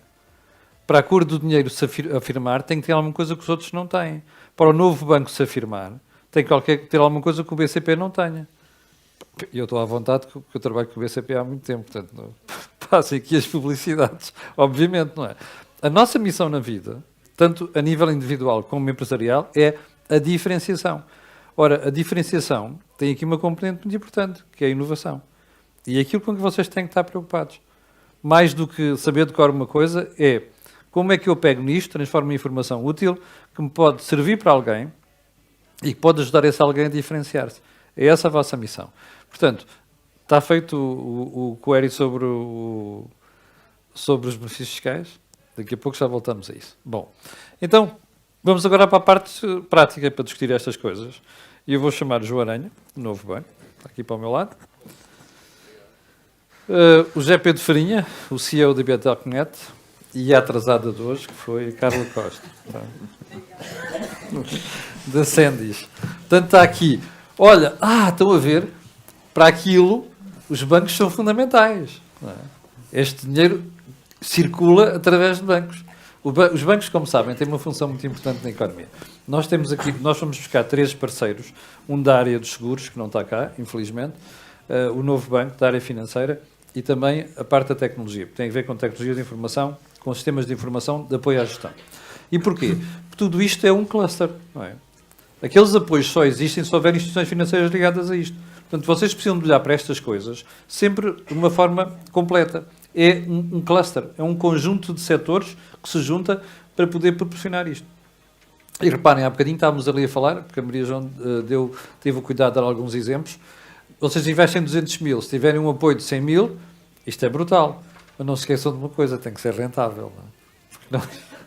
Para a cor do dinheiro se afirmar, tem que ter alguma coisa que os outros não têm. Para o novo banco se afirmar, tem que ter alguma coisa que o BCP não tenha. E eu estou à vontade, porque eu trabalho com o BCP há muito tempo, portanto, não passem aqui as publicidades, obviamente, não é? A nossa missão na vida, tanto a nível individual como empresarial, é a diferenciação. Ora, a diferenciação tem aqui uma componente muito importante, que é a inovação. E aquilo com que vocês têm que estar preocupados. Mais do que saber de cor uma coisa, é como é que eu pego nisto, transformo em informação útil, que me pode servir para alguém e que pode ajudar esse alguém a diferenciar-se. É essa a vossa missão. Portanto, está feito o query sobre os benefícios fiscais. Daqui a pouco já voltamos a isso. Bom, então, vamos agora para a parte prática para discutir estas coisas. E eu vou chamar o João Aranha, do Novo Banco, está aqui para o meu lado. O José Pedro Farinha, o CEO da Biotecnet, e a atrasada de hoje, que foi a Carla Costa. Da Sendis. Portanto, está aqui. Olha, estão a ver? para aquilo, os bancos são fundamentais. Não é? Este dinheiro circula através de bancos. Os bancos, como sabem, têm uma função muito importante na economia. Nós fomos buscar 3 parceiros, um da área dos seguros, que não está cá, infelizmente, o novo banco da área financeira e também a parte da tecnologia, que tem a ver com tecnologia de informação, com sistemas de informação de apoio à gestão. E porquê? Porque tudo isto é um cluster, não é? Aqueles apoios só existem se houver instituições financeiras ligadas a isto. Portanto, vocês precisam de olhar para estas coisas sempre de uma forma completa. É um cluster, é um conjunto de setores que se junta para poder proporcionar isto. E reparem, há bocadinho estávamos ali a falar, porque a Maria João teve o cuidado de dar alguns exemplos. Vocês investem 200 mil, se tiverem um apoio de 100 mil, isto é brutal. Mas não se esqueçam de uma coisa, tem que ser rentável. Não é?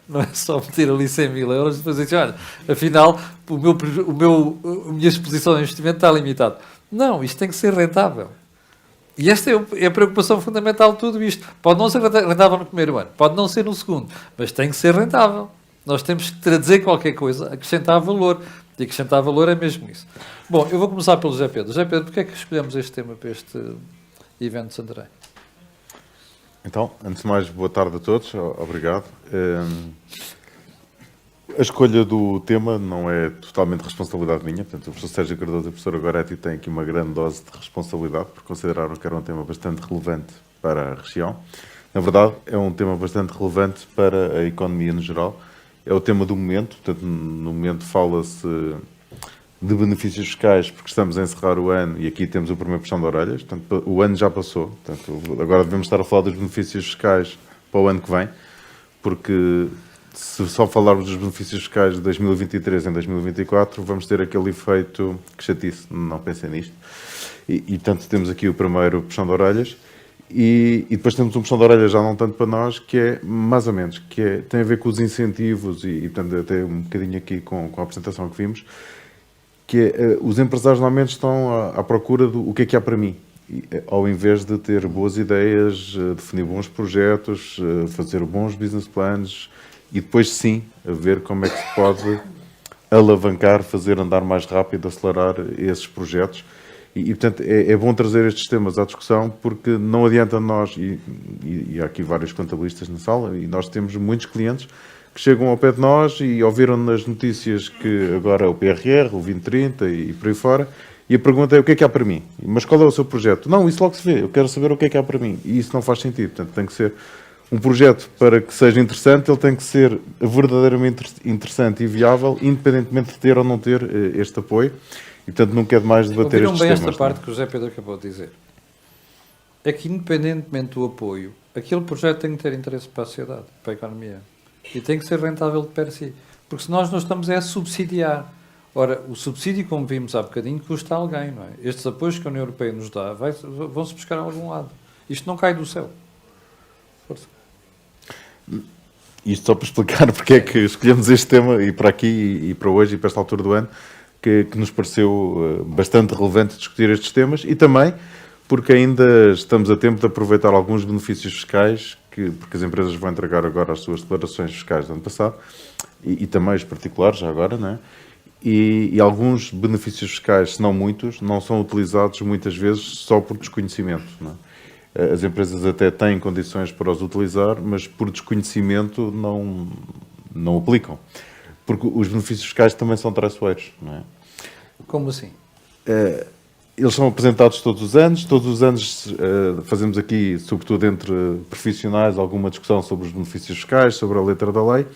Não é só meter ali 100 mil euros e depois dizer, olha, afinal, a minha exposição a investimento está limitada. Não, isto tem que ser rentável. E esta é a preocupação fundamental de tudo isto. Pode não ser rentável no primeiro ano, pode não ser no segundo, mas tem que ser rentável. Nós temos que trazer qualquer coisa, acrescentar valor. E acrescentar valor é mesmo isso. Bom, eu vou começar pelo José Pedro. José Pedro, porquê é que escolhemos este tema para este evento de Santarém? Então, antes de mais, boa tarde a todos. Obrigado. A escolha do tema não é totalmente responsabilidade minha. Portanto, o professor Sérgio Cardoso e a professora Goretti têm aqui uma grande dose de responsabilidade, porque consideraram que era um tema bastante relevante para a região. Na verdade, é um tema bastante relevante para a economia no geral. É o tema do momento. Portanto, no momento fala-se de benefícios fiscais, porque estamos a encerrar o ano e aqui temos o primeiro puxão de orelhas. Portanto, o ano já passou. Portanto, agora devemos estar a falar dos benefícios fiscais para o ano que vem, porque se só falarmos dos benefícios fiscais de 2023 em 2024, vamos ter aquele efeito que chatice, não pensem nisto. E portanto, temos aqui o primeiro puxão de orelhas. E depois temos um puxão de orelhas já não tanto para nós, que é mais ou menos, tem a ver com os incentivos e portanto, até um bocadinho aqui com a apresentação que vimos, que é, os empresários normalmente estão à procura do o que há para mim, ao invés de ter boas ideias, definir bons projetos, fazer bons business plans e depois sim, a ver como é que se pode alavancar, fazer andar mais rápido, acelerar esses projetos. E portanto, é bom trazer estes temas à discussão, porque não adianta nós, e há aqui vários contabilistas na sala, e nós temos muitos clientes que chegam ao pé de nós e ouviram nas notícias que agora é o PRR, o 2030 e por aí fora, e a pergunta é o que há para mim? Mas qual é o seu projeto? Não, isso logo se vê, eu quero saber o que há para mim. E isso não faz sentido, portanto tem que ser um projeto para que seja interessante, ele tem que ser verdadeiramente interessante e viável, independentemente de ter ou não ter este apoio. E, portanto, não quero mais debater estes temas. Ouviram bem esta parte que o José Pedro acabou de dizer. É que, independentemente do apoio, aquele projeto tem que ter interesse para a sociedade, para a economia. E tem que ser rentável de per si. Porque se nós não estamos a subsidiar. Ora, o subsídio, como vimos há bocadinho, custa a alguém, não é? Estes apoios que a União Europeia nos dá vão-se buscar a algum lado. Isto não cai do céu. Força. Isto só para explicar porque é que escolhemos este tema e para aqui e para hoje e para esta altura do ano, que nos pareceu bastante relevante discutir estes temas e também porque ainda estamos a tempo de aproveitar alguns benefícios fiscais, porque as empresas vão entregar agora as suas declarações fiscais do ano passado e também os particulares, já agora, não é? E alguns benefícios fiscais, se não muitos, não são utilizados muitas vezes só por desconhecimento, não é? As empresas até têm condições para os utilizar, mas por desconhecimento não aplicam. Porque os benefícios fiscais também são traiçoeiros, não é? Como assim? Eles são apresentados todos os anos fazemos aqui, sobretudo entre profissionais, alguma discussão sobre os benefícios fiscais, sobre a letra da lei,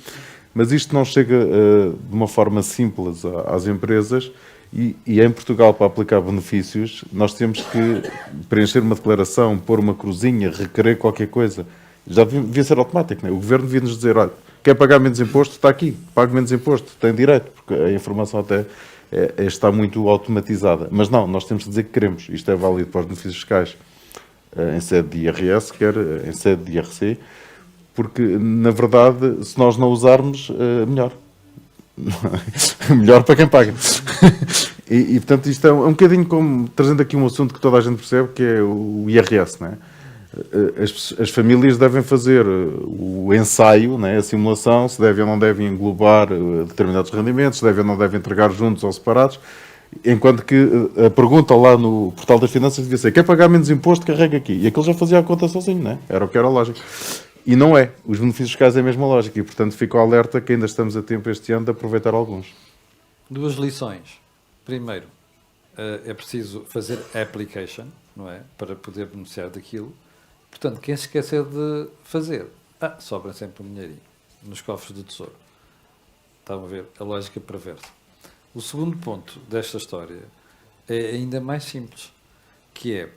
mas isto não chega de uma forma simples às empresas e em Portugal, para aplicar benefícios, nós temos que preencher uma declaração, pôr uma cruzinha, requerer qualquer coisa. Já devia ser automático, não é? O Governo devia nos dizer, olha, quer pagar menos imposto? Está aqui, pague menos imposto, tem direito, porque a informação até está muito automatizada. Mas não, nós temos de dizer que queremos. Isto é válido para os benefícios fiscais em sede de IRS, quer em sede de IRC, porque, na verdade, se nós não usarmos, melhor. Melhor para quem paga. E portanto, isto é um bocadinho como, trazendo aqui um assunto que toda a gente percebe, que é o IRS, não é? As famílias devem fazer o ensaio, né, a simulação, se devem ou não devem englobar determinados rendimentos, se devem ou não devem entregar juntos ou separados, Enquanto que a pergunta lá no portal das finanças devia ser: quer pagar menos imposto, carrega aqui. E aquilo já fazia a conta sozinho, não é? Era o que era lógico. E não é. Os benefícios fiscais é a mesma lógica. E, portanto, fico alerta que ainda estamos a tempo este ano de aproveitar alguns. Duas lições. Primeiro, é preciso fazer application, não é? Para poder beneficiar daquilo. Portanto, quem se esquecer de fazer, sobra sempre um dinheirinho nos cofres do Tesouro. Estão a ver a lógica perversa. O segundo ponto desta história é ainda mais simples, que é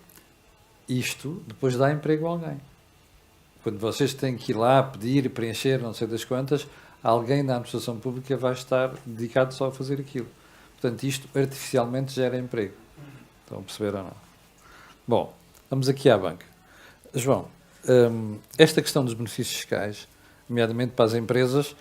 isto depois dá emprego a alguém. Quando vocês têm que ir lá pedir e preencher não sei das quantas, alguém da administração pública vai estar dedicado só a fazer aquilo. Portanto, isto artificialmente gera emprego. Estão a perceber ou não? Bom, vamos aqui à banca. João, esta questão dos benefícios fiscais, nomeadamente para as empresas,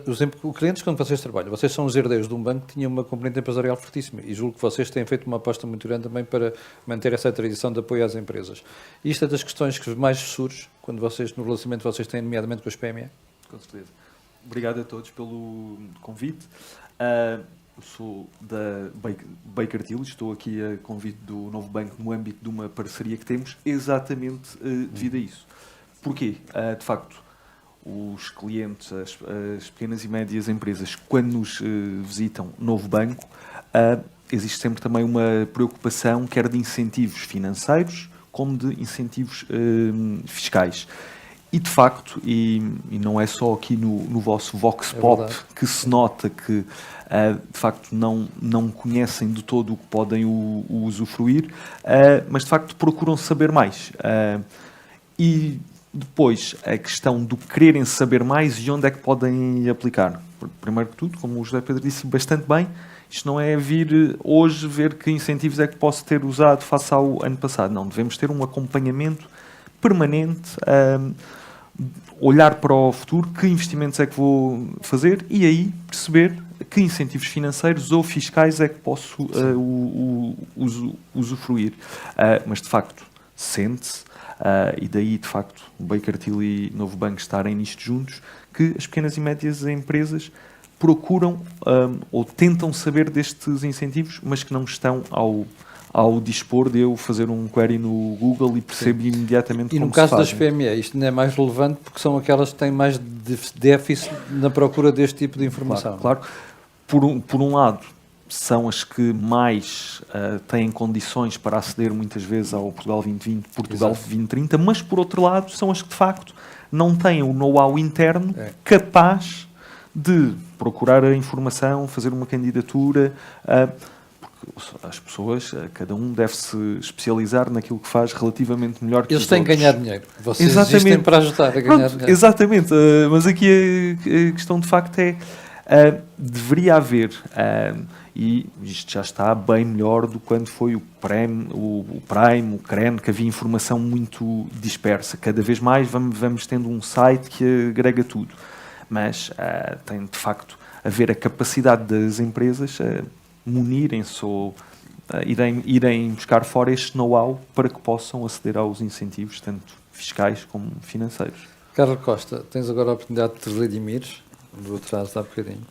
os clientes, quando vocês trabalham, vocês são os herdeiros de um banco que tinha uma componente empresarial fortíssima e julgo que vocês têm feito uma aposta muito grande também para manter essa tradição de apoio às empresas. Isto é das questões que mais surge quando vocês, no relacionamento que vocês têm, nomeadamente com as PME? Com certeza. Obrigado a todos pelo convite. Eu sou da Baker Tilly, estou aqui a convite do Novo Banco no âmbito de uma parceria que temos exatamente devido a isso. Porquê? De facto, os clientes, as pequenas e médias empresas, quando nos visitam Novo Banco, existe sempre também uma preocupação, quer de incentivos financeiros, como de incentivos fiscais. E, de facto, e não é só aqui no vosso Vox Pop que se nota que, de facto, não conhecem de todo o que podem usufruir, mas, de facto, procuram saber mais. E depois, a questão do quererem saber mais e onde é que podem aplicar. Primeiro que tudo, como o José Pedro disse bastante bem, isto não é vir hoje ver que incentivos é que posso ter usado face ao ano passado. Não, devemos ter um acompanhamento permanente, olhar para o futuro, que investimentos é que vou fazer e aí perceber que incentivos financeiros ou fiscais é que posso usufruir. Mas, de facto, sente-se, e daí, de facto, o Baker Tilly e Novo Banco estarem nisto juntos, que as pequenas e médias empresas procuram ou tentam saber destes incentivos, mas que não estão ao dispor de eu fazer um query no Google e percebo imediatamente como se faz. E no caso das PME, isto não é mais relevante porque são aquelas que têm mais déficit na procura deste tipo de informação. Claro. Por um lado, são as que mais têm condições para aceder muitas vezes ao Portugal 2020, Portugal 2030, mas por outro lado, são as que de facto não têm o know-how interno capaz de procurar a informação, fazer uma candidatura. As pessoas, cada um deve se especializar naquilo que faz relativamente melhor que os outros. Eles têm que ganhar dinheiro. Vocês existem para ajudar a ganhar dinheiro. Exatamente. Mas aqui a questão de facto é deveria haver, e isto já está bem melhor do que quando foi o Prime, o CREN, que havia informação muito dispersa. Cada vez mais vamos tendo um site que agrega tudo. Mas tem de facto a haver a capacidade das empresas munirem-se ou irem buscar fora este know-how para que possam aceder aos incentivos, tanto fiscais como financeiros. Carlos Costa, tens agora a oportunidade de te redimires, do atraso há bocadinho.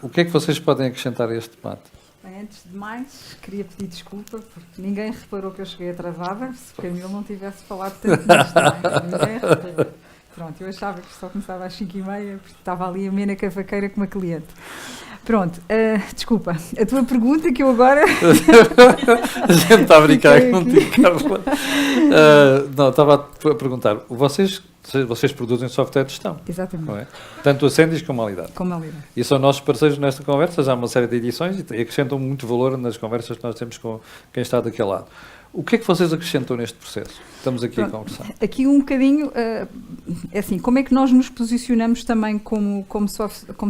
O que é que vocês podem acrescentar a este debate? Bem, antes de mais, queria pedir desculpa, porque ninguém reparou que eu cheguei atrasada, se o Camilo não tivesse falado tanto nisto, não é? Ninguém reparou. Pronto, eu achava que só começava às 5h30, porque estava ali a meia cavaqueira com uma cliente. Pronto, desculpa, a tua pergunta que eu agora... A gente está a brincar que não tinha Carla. Não, estava a perguntar, vocês produzem software de gestão. Exatamente. Não é? Tanto a Sendis como a Alidade. Como a Alidade. E são nossos parceiros nesta conversa, já há uma série de edições e acrescentam muito valor nas conversas que nós temos com quem está daquele lado. O que é que vocês acrescentam neste processo? Estamos aqui a conversar. Aqui um bocadinho, é assim, como é que nós nos posicionamos também como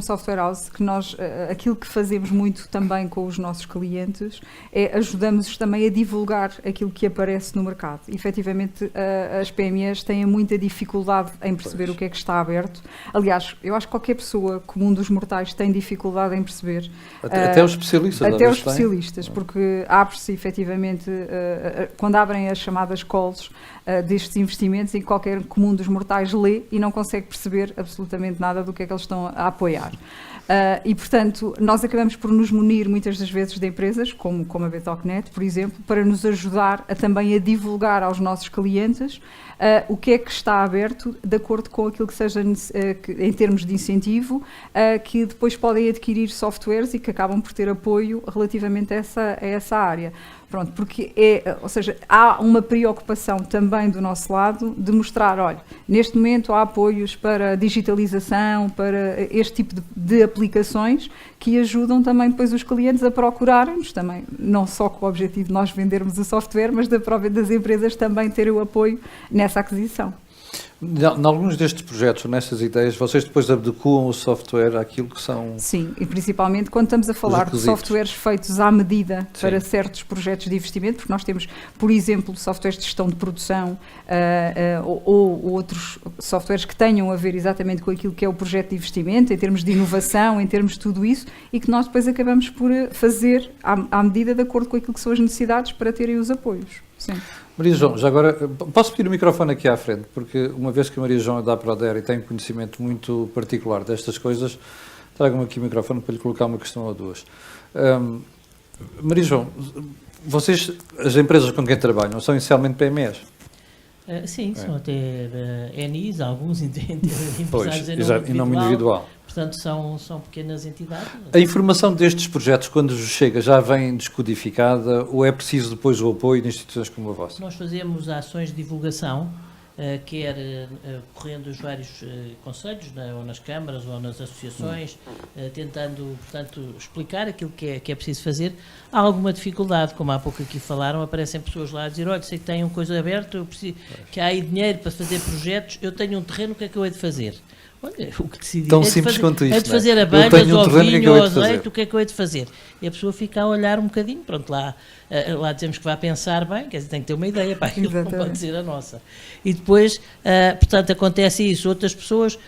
software house, que nós, aquilo que fazemos muito também com os nossos clientes, é ajudamos também a divulgar aquilo que aparece no mercado. E, efetivamente, as PMEs têm muita dificuldade em perceber o que é que está aberto. Aliás, eu acho que qualquer pessoa comum dos mortais tem dificuldade em perceber. Até os especialistas. Até os especialistas, porque abre-se, efetivamente, quando abrem as chamadas calls destes investimentos, e qualquer comum dos mortais lê e não consegue perceber absolutamente nada do que é que eles estão a apoiar. E, portanto, nós acabamos por nos munir muitas das vezes de empresas, como a Betocnet, por exemplo, para nos ajudar também a divulgar aos nossos clientes o que é que está aberto de acordo com aquilo que seja em termos de incentivo, que depois podem adquirir softwares e que acabam por ter apoio relativamente a essa área. Pronto, porque ou seja, há uma preocupação também do nosso lado de mostrar, olha, neste momento há apoios para digitalização, para este tipo de aplicações que ajudam também depois os clientes a procurarem-nos também, não só com o objetivo de nós vendermos o software, mas das empresas também terem o apoio nessa aquisição. Em alguns destes projetos, nestas ideias, vocês depois adequam o software àquilo que são... Sim, e principalmente quando estamos a falar de softwares feitos à medida para certos projetos de investimento, porque nós temos, por exemplo, softwares de gestão de produção ou outros softwares que tenham a ver exatamente com aquilo que é o projeto de investimento, em termos de inovação, em termos de tudo isso, e que nós depois acabamos por fazer à medida de acordo com aquilo que são as necessidades para terem os apoios. Sim. Maria João, já agora, posso pedir o microfone aqui à frente, porque uma vez que a Maria João é da Proder e tem conhecimento muito particular destas coisas, trago-me aqui o microfone para lhe colocar uma questão ou duas. Maria João, vocês, as empresas com quem trabalham, são essencialmente PMEs? Sim, são até NIs, alguns empresários em nome individual. Portanto, são pequenas entidades. A informação destes projetos, quando chega, já vem descodificada ou é preciso depois o apoio de instituições como a vossa? Nós fazemos ações de divulgação, quer correndo os vários conselhos, ou nas câmaras ou nas associações, tentando, portanto, explicar aquilo que é preciso fazer. Há alguma dificuldade, como há pouco aqui falaram, aparecem pessoas lá a dizer, olha, sei que tem uma coisa aberta, eu preciso, que há aí dinheiro para fazer projetos, eu tenho um terreno, o que é que eu hei de fazer? Olha, o que decidi tão simples quanto isto, é de fazer abelhas, ou vinho, ou azeite, o que é que eu hei de fazer? E a pessoa fica a olhar um bocadinho, pronto, lá dizemos que vai pensar bem, quer dizer, tem que ter uma ideia, pá, aquilo não pode ser a nossa. E depois, portanto, acontece isso, outras pessoas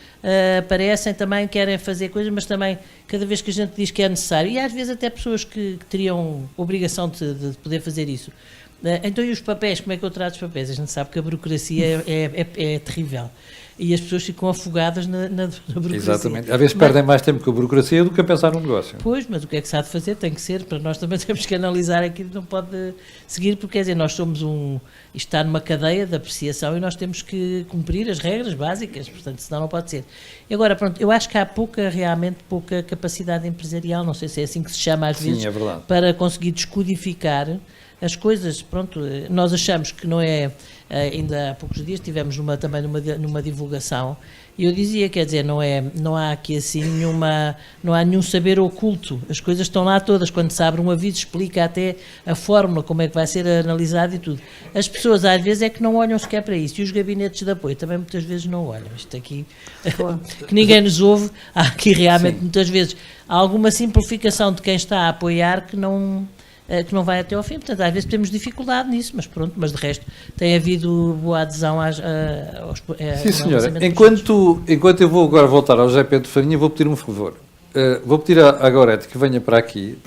aparecem também, querem fazer coisas, mas também, cada vez que a gente diz que é necessário, e às vezes até pessoas que teriam obrigação de poder fazer isso. Então, e os papéis, como é que eu trato os papéis? A gente sabe que a burocracia é terrível. E as pessoas ficam afogadas na burocracia. Exatamente. Às vezes perdem mais tempo com a burocracia do que a pensar no negócio. Pois, mas o que é que se há de fazer? Tem que ser, para nós também temos que analisar aquilo, não pode seguir, porque quer dizer, nós somos isto está numa cadeia de apreciação e nós temos que cumprir as regras básicas, portanto, senão não pode ser. E agora, pronto, eu acho que há realmente pouca capacidade empresarial, não sei se é assim que se chama às vezes, para conseguir descodificar as coisas. Pronto, nós achamos que não é... ainda há poucos dias tivemos também numa divulgação e eu dizia, quer dizer, não há aqui assim não há nenhum saber oculto, as coisas estão lá todas, quando se abre um aviso explica até a fórmula, como é que vai ser analisado e tudo. As pessoas às vezes é que não olham sequer para isso, e os gabinetes de apoio também muitas vezes não olham, isto aqui que ninguém nos ouve, há aqui realmente muitas vezes há alguma simplificação de quem está a apoiar que não vai até ao fim, portanto às vezes temos dificuldade nisso, mas pronto, mas de resto tem havido boa adesão aos Sim, senhora, enquanto eu vou agora voltar ao José Pedro Farinha, vou pedir um favor. Vou pedir à Gorete que venha para aqui,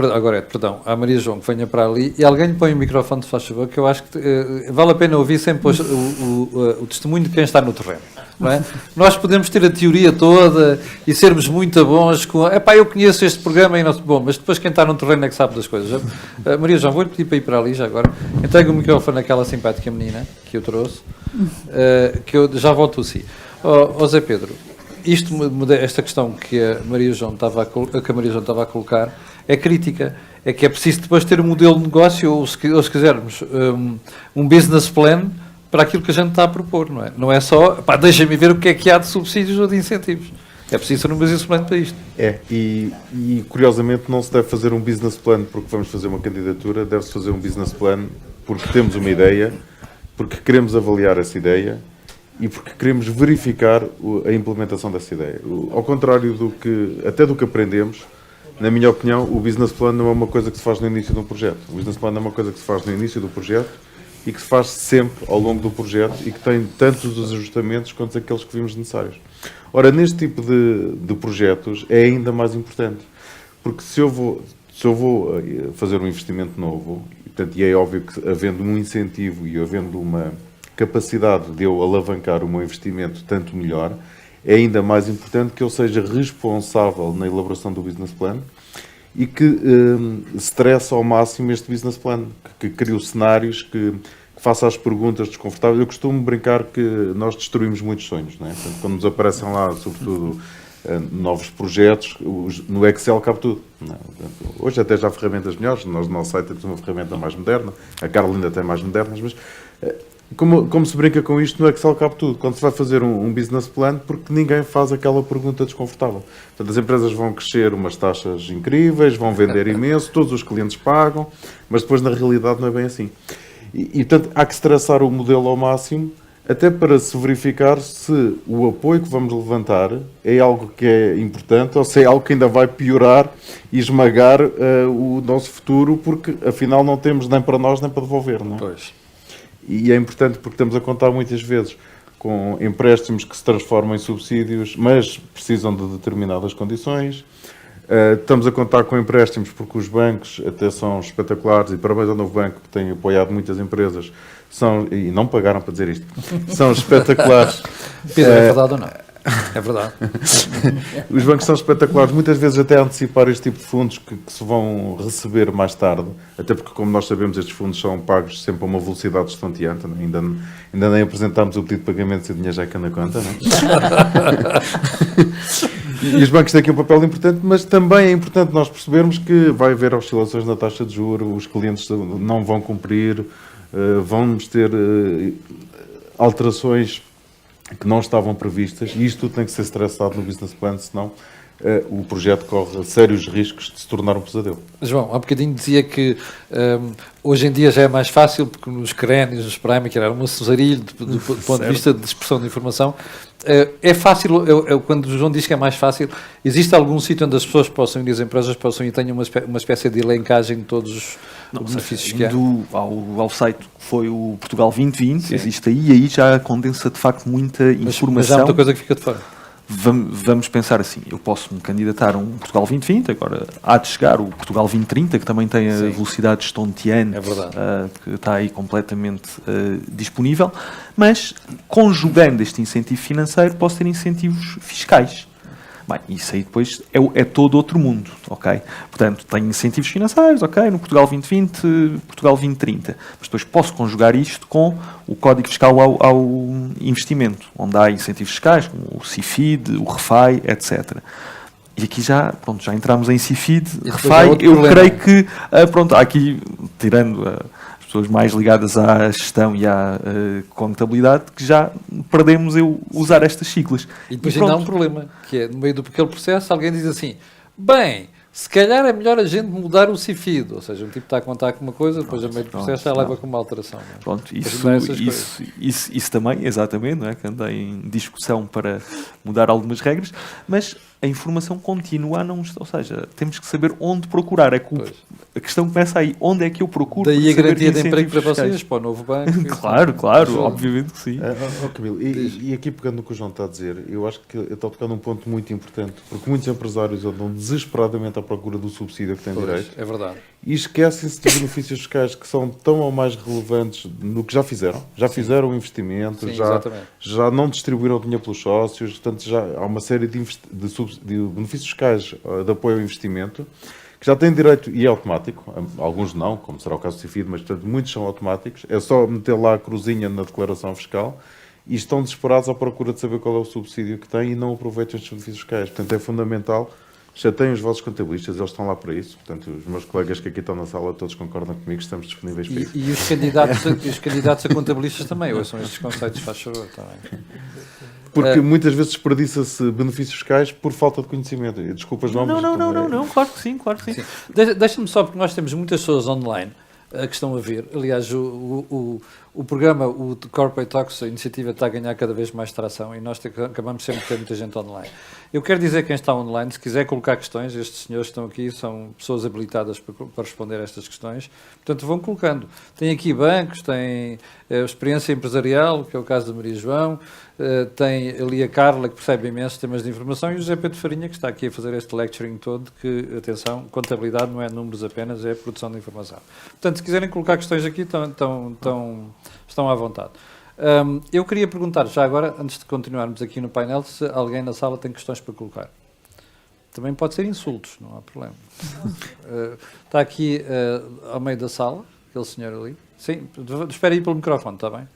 à Maria João que venha para ali, e alguém lhe põe o microfone, se faz favor, que eu acho que vale a pena ouvir sempre o testemunho de quem está no terreno. Não é? Nós podemos ter a teoria toda e sermos muito bons com eu conheço este programa e não bom, mas depois quem está no terreno é que sabe das coisas. Maria João, vou-lhe pedir para ir para ali já agora. Entrego o microfone àquela simpática menina que eu trouxe, que eu já volto a si. Zé Pedro, esta questão que a Maria João estava a colocar é crítica. É que é preciso depois ter um modelo de negócio ou se quisermos um business plan para aquilo que a gente está a propor, não é? Não é só, deixa-me ver o que é que há de subsídios ou de incentivos. É preciso ter um business plan para isto. E curiosamente não se deve fazer um business plan porque vamos fazer uma candidatura, deve-se fazer um business plan porque temos uma ideia, porque queremos avaliar essa ideia e porque queremos verificar a implementação dessa ideia. Ao contrário do que aprendemos, na minha opinião, o business plan não é uma coisa que se faz no início de um projeto. O business plan é uma coisa que se faz no início do projeto e que se faz sempre ao longo do projeto e que tem tantos os ajustamentos quanto aqueles que vimos necessários. Ora, neste tipo de projetos é ainda mais importante, porque se eu vou fazer um investimento novo, e é óbvio que havendo um incentivo e havendo uma capacidade de eu alavancar o meu investimento tanto melhor, é ainda mais importante que eu seja responsável na elaboração do business plan e que stresse ao máximo este business plan, que crie os cenários, que faça as perguntas desconfortáveis. Eu costumo brincar que nós destruímos muitos sonhos, não é? Portanto, quando nos aparecem lá, sobretudo, novos projetos, no Excel cabe tudo. Não é? Portanto, hoje até já há ferramentas melhores, nós no nosso site temos uma ferramenta mais moderna, a Carla ainda tem mais modernas, mas como se brinca com isto, no Excel cabe tudo. Quando se vai fazer um business plan, porque ninguém faz aquela pergunta desconfortável. Portanto, as empresas vão crescer umas taxas incríveis, vão vender imenso, todos os clientes pagam, mas depois na realidade não é bem assim. E portanto, há que estressar o modelo ao máximo, até para se verificar se o apoio que vamos levantar é algo que é importante ou se é algo que ainda vai piorar e esmagar o nosso futuro, porque afinal não temos nem para nós nem para devolver, não é? Pois. E é importante porque estamos a contar muitas vezes com empréstimos que se transformam em subsídios, mas precisam de determinadas condições. Estamos a contar com empréstimos porque os bancos até são espetaculares, e parabéns ao novo banco que tem apoiado muitas empresas, e não pagaram para dizer isto, são espetaculares. Pedro, é verdade ou não? É verdade. Os bancos são espetaculares, muitas vezes até a antecipar este tipo de fundos que se vão receber mais tarde, até porque, como nós sabemos, estes fundos são pagos sempre a uma velocidade estonteante, não é? Ainda nem apresentámos o pedido de pagamento e o dinheiro já cai na conta, não é? E os bancos têm aqui um papel importante, mas também é importante nós percebermos que vai haver oscilações na taxa de juros, os clientes não vão cumprir, vamos ter alterações que não estavam previstas, e isto tudo tem que ser estressado no business plan, senão o projeto corre sérios riscos de se tornar um pesadelo. João, há bocadinho dizia que hoje em dia já é mais fácil, porque nos créditos, nos Prime, que era um cesarilho do ponto de vista de expressão de informação. É fácil, quando o João diz que é mais fácil, existe algum sítio onde as pessoas possam ir, as empresas possam ir e tenham uma espécie de elencagem de todos os benefícios que há? Ao site que foi o Portugal 2020, sim, existe aí já condensa de facto muita informação. Mas há muita coisa que fica de fora. Vamos pensar assim, eu posso me candidatar a um Portugal 2020, agora há de chegar o Portugal 2030, que também tem a velocidade estonteante, que está aí completamente disponível, mas conjugando este incentivo financeiro, posso ter incentivos fiscais. Bem, isso aí depois é todo outro mundo, ok? Portanto, tenho incentivos financeiros, ok? No Portugal 2020, Portugal 2030. Mas depois posso conjugar isto com o Código Fiscal ao investimento, onde há incentivos fiscais, como o CIFID, o REFAI, etc. E aqui já entramos em CIFID, REFAI, eu creio que, há aqui, tirando as pessoas mais ligadas à gestão e à contabilidade, que já perdemos eu usar estas siglas. E depois ainda há um problema, que é, no meio daquele processo, alguém diz assim, bem, se calhar é melhor a gente mudar o CIFID, ou seja, um tipo está a contar com uma coisa, depois a meio do processo já leva com uma alteração. Não é? Pronto, isso também, exatamente, não é? Que anda em discussão para mudar algumas regras, mas a informação continua a não... Ou seja, temos que saber onde procurar. A questão começa aí. Onde é que eu procuro? Daí a garantia de emprego para vocês, para o novo banco. Claro, obviamente que sim. Camilo, e aqui pegando no que o João está a dizer, eu acho que ele está a tocar num ponto muito importante, porque muitos empresários andam desesperadamente à procura do subsídio que têm direito. É verdade. E esquecem-se de benefícios fiscais que são tão ou mais relevantes no que já fizeram. Já fizeram o investimento, já não distribuíram o dinheiro pelos sócios, portanto já há uma série de benefícios fiscais de apoio ao investimento que já têm direito, e é automático, alguns não, como será o caso do CIFID, mas portanto, muitos são automáticos, é só meter lá a cruzinha na declaração fiscal e estão desesperados à procura de saber qual é o subsídio que têm e não aproveitam estes benefícios fiscais. Portanto, é fundamental. Já têm os vossos contabilistas, eles estão lá para isso. Portanto, os meus colegas que aqui estão na sala todos concordam comigo, estamos disponíveis para isso. E os candidatos a contabilistas também, ou são estes conceitos, faz favor, também. Porque muitas vezes desperdiça-se benefícios fiscais por falta de conhecimento. Desculpas, não, claro que sim. Deixa-me só, porque nós temos muitas pessoas online que estão a ver. Aliás, o programa, o Corporate Talks, a iniciativa está a ganhar cada vez mais tração e nós acabamos sempre de ter muita gente online. Eu quero dizer, quem está online, se quiser colocar questões, estes senhores que estão aqui são pessoas habilitadas para responder a estas questões, portanto vão colocando. Tem aqui bancos, tem experiência empresarial, que é o caso da Maria João, tem ali a Carla, que percebe imensos temas de informação, e o José Pedro Farinha, que está aqui a fazer este lecturing todo, que, atenção, contabilidade não é números apenas, é produção de informação. Portanto, se quiserem colocar questões aqui, estão à vontade. Eu queria perguntar, já agora, antes de continuarmos aqui no painel, se alguém na sala tem questões para colocar. Também pode ser insultos, não há problema. Está aqui ao meio da sala, aquele senhor ali. Sim, espera aí pelo microfone, está bem?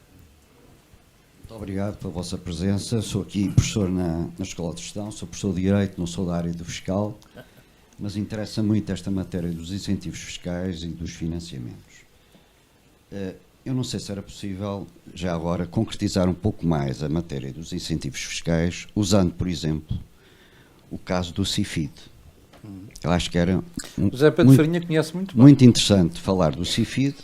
Muito obrigado pela vossa presença. Sou aqui professor na Escola de Gestão, sou professor de Direito, não sou da área do fiscal, mas interessa muito esta matéria dos incentivos fiscais e dos financiamentos. Eu não sei se era possível, já agora, concretizar um pouco mais a matéria dos incentivos fiscais, usando, por exemplo, o caso do CIFID. Eu acho que era José Pedro Farinha conhece muito bem. Muito interessante falar do CIFID,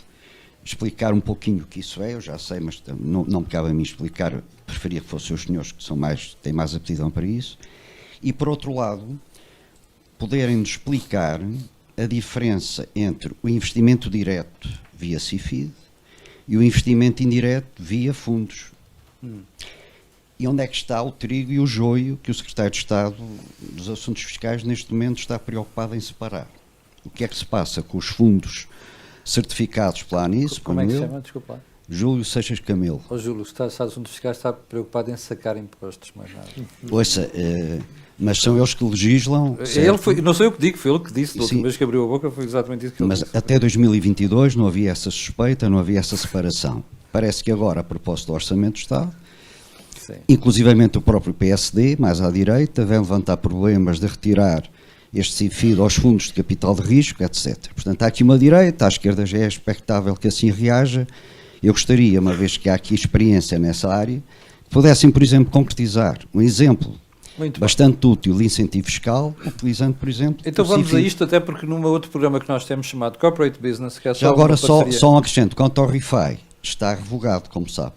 explicar um pouquinho o que isso é, eu já sei, mas não me cabe a mim explicar, preferia que fossem os senhores que têm mais aptidão para isso, e por outro lado, poderem-nos explicar a diferença entre o investimento direto via CIFID e o investimento indireto via fundos. E onde é que está o trigo e o joio que o Secretário de Estado dos Assuntos Fiscais neste momento está preocupado em separar? O que é que se passa com os fundos certificados pela ANIS? Como é que se chama? Desculpa lá. Júlio Seixas Camelo. Júlio, o Estado dos Assuntos Fiscais está preocupado em sacar impostos, mais nada. Ouça, mas são eles que legislam. Não sou eu que digo, foi ele que disse, da última vez que abriu a boca foi exatamente isso que ele disse. Mas até 2022 não havia essa suspeita, não havia essa separação. Parece que agora, a propósito do Orçamento do Estado, inclusivamente o próprio PSD, mais à direita, vem levantar problemas de retirar este CIFID aos fundos de capital de risco, etc. Portanto, há aqui uma direita, à esquerda já é expectável que assim reaja. Eu gostaria, uma vez que há aqui experiência nessa área, que pudessem, por exemplo, concretizar um exemplo bastante útil de incentivo fiscal, utilizando, por exemplo... Então vamos a isto, até porque num outro programa que nós temos chamado Corporate Business, que é já agora só um acrescento, quanto ao RIFAI, está revogado, como sabe.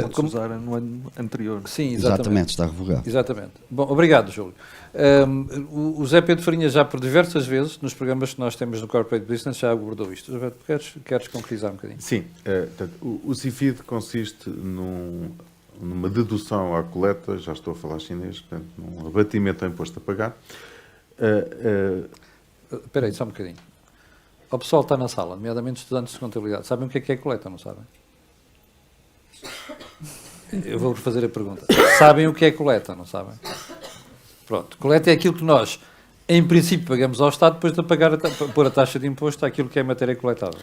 Pode-se usar no ano anterior. Sim, exatamente, está revogado. Exatamente. Bom, obrigado, Júlio. O José Pedro Farinha já por diversas vezes, nos programas que nós temos no Corporate Business, já abordou isto. José Pedro, queres concretizar um bocadinho? Sim. O CIFID consiste numa dedução à coleta, já estou a falar chinês, portanto, num abatimento ao imposto a pagar. Espera aí, só um bocadinho. O pessoal está na sala, nomeadamente estudantes de contabilidade. Sabem o que é coleta, não sabem? Eu vou fazer a pergunta. Sabem o que é coleta, não sabem? Pronto, coleta é aquilo que nós, em princípio, pagamos ao Estado depois de pôr a taxa de imposto àquilo que é matéria coletável.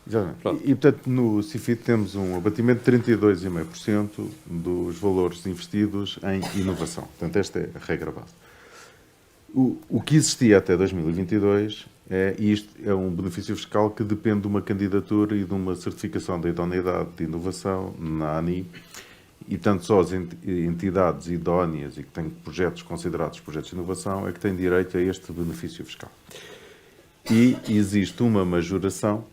Exatamente. E, portanto, no CIFID temos um abatimento de 32,5% dos valores investidos em inovação. Portanto, esta é a regra base. O que existia até 2022 isto é um benefício fiscal que depende de uma candidatura e de uma certificação da idoneidade de inovação na ANI, e tanto só as entidades idóneas e que têm projetos considerados projetos de inovação é que têm direito a este benefício fiscal. E existe uma majoração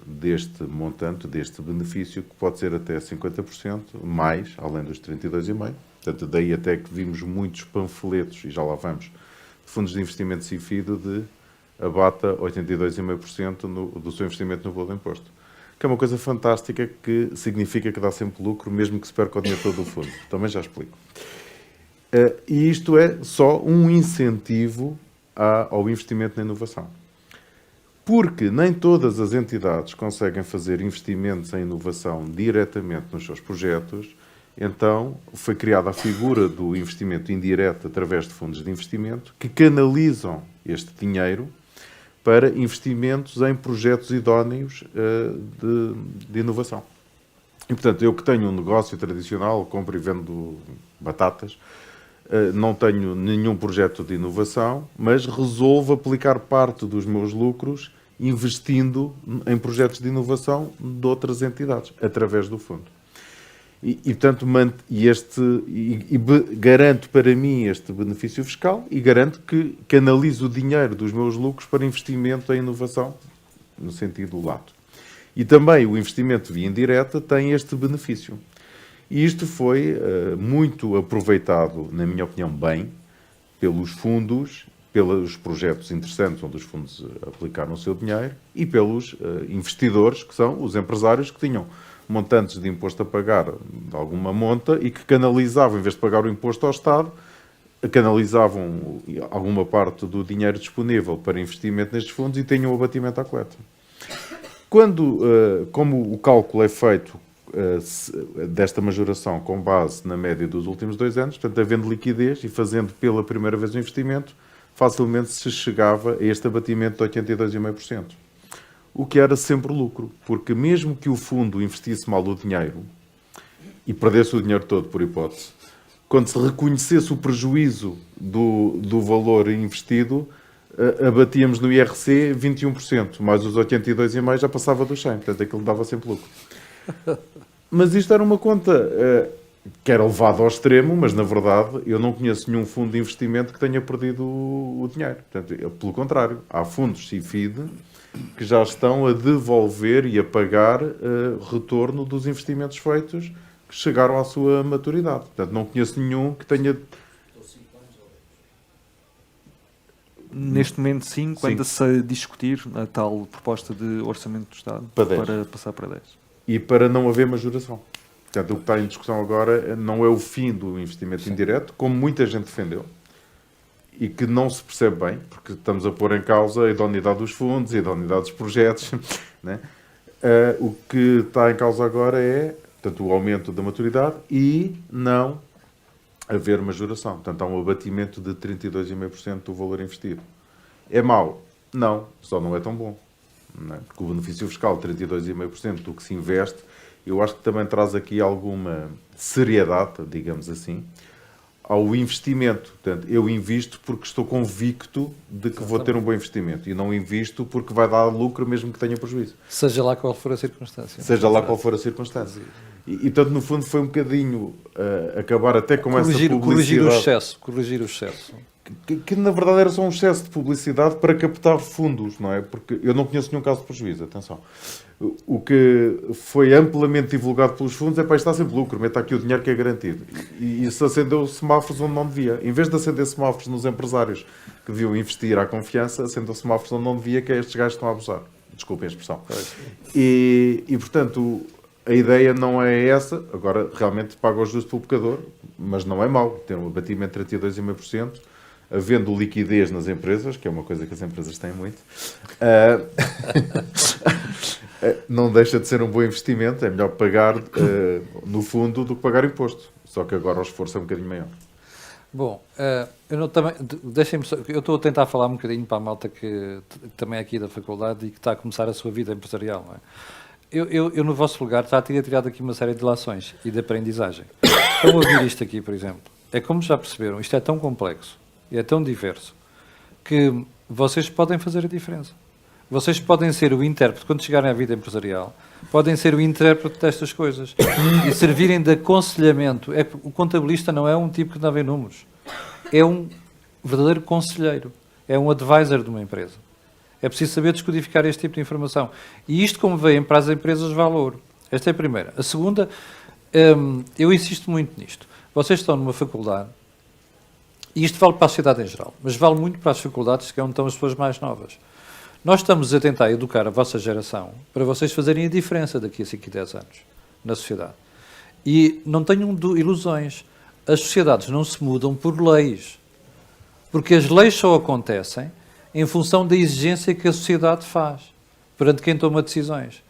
deste montante, deste benefício, que pode ser até 50%, mais, além dos 32,5%. Portanto, daí até que vimos muitos panfletos, e já lá vamos, de fundos de investimento CIFID de abata 82,5% do seu investimento no valor do imposto. Que é uma coisa fantástica, que significa que dá sempre lucro, mesmo que se perca o dinheiro todo do fundo. Também já explico. E isto é só um incentivo ao investimento na inovação. Porque nem todas as entidades conseguem fazer investimentos em inovação diretamente nos seus projetos, então foi criada a figura do investimento indireto através de fundos de investimento que canalizam este dinheiro para investimentos em projetos idóneos de inovação. E, portanto, eu que tenho um negócio tradicional, compro e vendo batatas, não tenho nenhum projeto de inovação, mas resolvo aplicar parte dos meus lucros investindo em projetos de inovação de outras entidades, através do fundo. Portanto, garanto para mim este benefício fiscal e garanto que canalizo o dinheiro dos meus lucros para investimento em inovação, no sentido lato. E também o investimento via indireta tem este benefício. E isto foi muito aproveitado, na minha opinião, bem, pelos fundos, pelos projetos interessantes onde os fundos aplicaram o seu dinheiro e pelos investidores, que são os empresários que tinham montantes de imposto a pagar de alguma monta e que canalizavam, em vez de pagar o imposto ao Estado, canalizavam alguma parte do dinheiro disponível para investimento nestes fundos e tinham o abatimento à coleta. Como o cálculo é feito desta majoração com base na média dos últimos 2 anos, portanto, havendo liquidez e fazendo pela primeira vez o investimento, facilmente se chegava a este abatimento de 82,5%. O que era sempre lucro, porque mesmo que o fundo investisse mal o dinheiro e perdesse o dinheiro todo, por hipótese, quando se reconhecesse o prejuízo do valor investido, abatíamos no IRC 21%, mais os 82,5% já passava dos 100%, portanto aquilo dava sempre lucro. Mas isto era uma conta que era levada ao extremo, mas na verdade eu não conheço nenhum fundo de investimento que tenha perdido o dinheiro. Portanto, pelo contrário, há fundos CIFID que já estão a devolver e a pagar retorno dos investimentos feitos que chegaram à sua maturidade. Portanto, não conheço nenhum que tenha... Neste momento, sim, quando se a discutir a tal proposta de orçamento do Estado para passar para 10. E para não haver majoração. Portanto, o que está em discussão agora não é o fim do investimento indireto, como muita gente defendeu, e que não se percebe bem, porque estamos a pôr em causa a idoneidade dos fundos, a idoneidade dos projetos. Né? O que está em causa agora é, portanto, o aumento da maturidade e não haver majoração. Portanto, há um abatimento de 32,5% do valor investido. É mau? Não, só não é tão bom. Não é? Porque o benefício fiscal, 32,5% do que se investe, eu acho que também traz aqui alguma seriedade, digamos assim, ao investimento. Portanto, eu invisto porque estou convicto de que vou ter um bom investimento e não invisto porque vai dar lucro mesmo que tenha prejuízo. Seja lá qual for a circunstância. Seja lá qual for a circunstância. E portanto, no fundo, foi um bocadinho acabar até com essa publicidade. Corrigir o excesso. Que na verdade era só um excesso de publicidade para captar fundos, não é? Porque eu não conheço nenhum caso de prejuízo, atenção. O que foi amplamente divulgado pelos fundos é para estar sempre lucro, meta aqui o dinheiro que é garantido. E isso acendeu semáforos onde não devia. Em vez de acender semáforos nos empresários que deviam investir à confiança, acendeu semáforos onde não devia, que é estes gajos que estão a abusar. Desculpem a expressão. E portanto, a ideia não é essa. Agora, realmente paga o justo pelo pecador, mas não é mau ter um abatimento de 32,5%. Havendo liquidez nas empresas, que é uma coisa que as empresas têm muito, não deixa de ser um bom investimento. É melhor pagar no fundo do que pagar imposto. Só que agora o esforço é um bocadinho maior. Bom, eu estou a tentar falar um bocadinho para a malta que também é aqui da faculdade e que está a começar a sua vida empresarial. Não é? Eu, no vosso lugar, já teria tirado aqui uma série de lições e de aprendizagem. Estão a ouvir isto aqui, por exemplo. É como já perceberam, isto é tão complexo e é tão diverso que vocês podem fazer a diferença. Vocês podem ser o intérprete, quando chegarem à vida empresarial, podem ser o intérprete destas coisas e servirem de aconselhamento. O contabilista não é um tipo que dá bem números, é um verdadeiro conselheiro, é um advisor de uma empresa. É preciso saber descodificar este tipo de informação. E isto, como veem, para as empresas valor. Esta é a primeira. A segunda, eu insisto muito nisto. Vocês estão numa faculdade, e isto vale para a sociedade em geral, mas vale muito para as faculdades, que é onde estão as pessoas mais novas. Nós estamos a tentar educar a vossa geração para vocês fazerem a diferença daqui a 5 e 10 anos na sociedade. E não tenham ilusões. As sociedades não se mudam por leis. Porque as leis só acontecem em função da exigência que a sociedade faz perante quem toma decisões.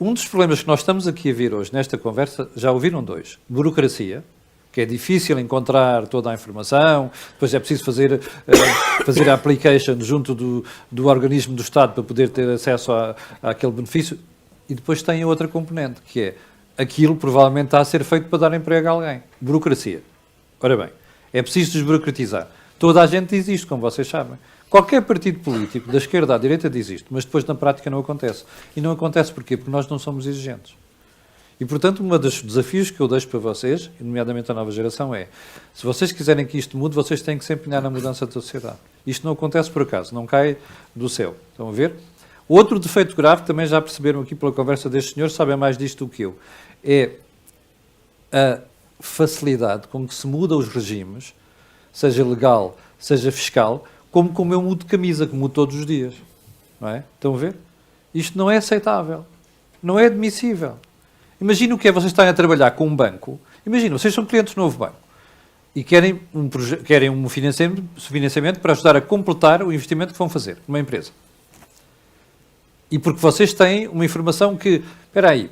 Um dos problemas que nós estamos aqui a ver hoje nesta conversa, já ouviram 2. Burocracia, que é difícil encontrar toda a informação, depois é preciso fazer a application junto do organismo do Estado para poder ter acesso àquele benefício. E depois tem a outra componente, que é aquilo provavelmente está a ser feito para dar emprego a alguém. Burocracia. Ora bem, é preciso desburocratizar. Toda a gente diz isto, como vocês sabem. Qualquer partido político, da esquerda à direita, diz isto, mas depois na prática não acontece. E não acontece porquê? Porque nós não somos exigentes. E, portanto, um dos desafios que eu deixo para vocês, nomeadamente a nova geração, é, se vocês quiserem que isto mude, vocês têm que se empenhar na mudança da sociedade. Isto não acontece por acaso, não cai do céu. Estão a ver? Outro defeito grave, que também já perceberam aqui pela conversa deste senhor, sabem mais disto do que eu, é a facilidade com que se muda os regimes, seja legal, seja fiscal, como eu mudo de camisa, que mudo todos os dias. Não é? Estão a ver? Isto não é aceitável. Não é admissível. Imagina o que é vocês estarem a trabalhar com um banco. Imagina, vocês são clientes do novo banco e querem um financiamento para ajudar a completar o investimento que vão fazer numa empresa. E porque vocês têm uma informação que, espera aí,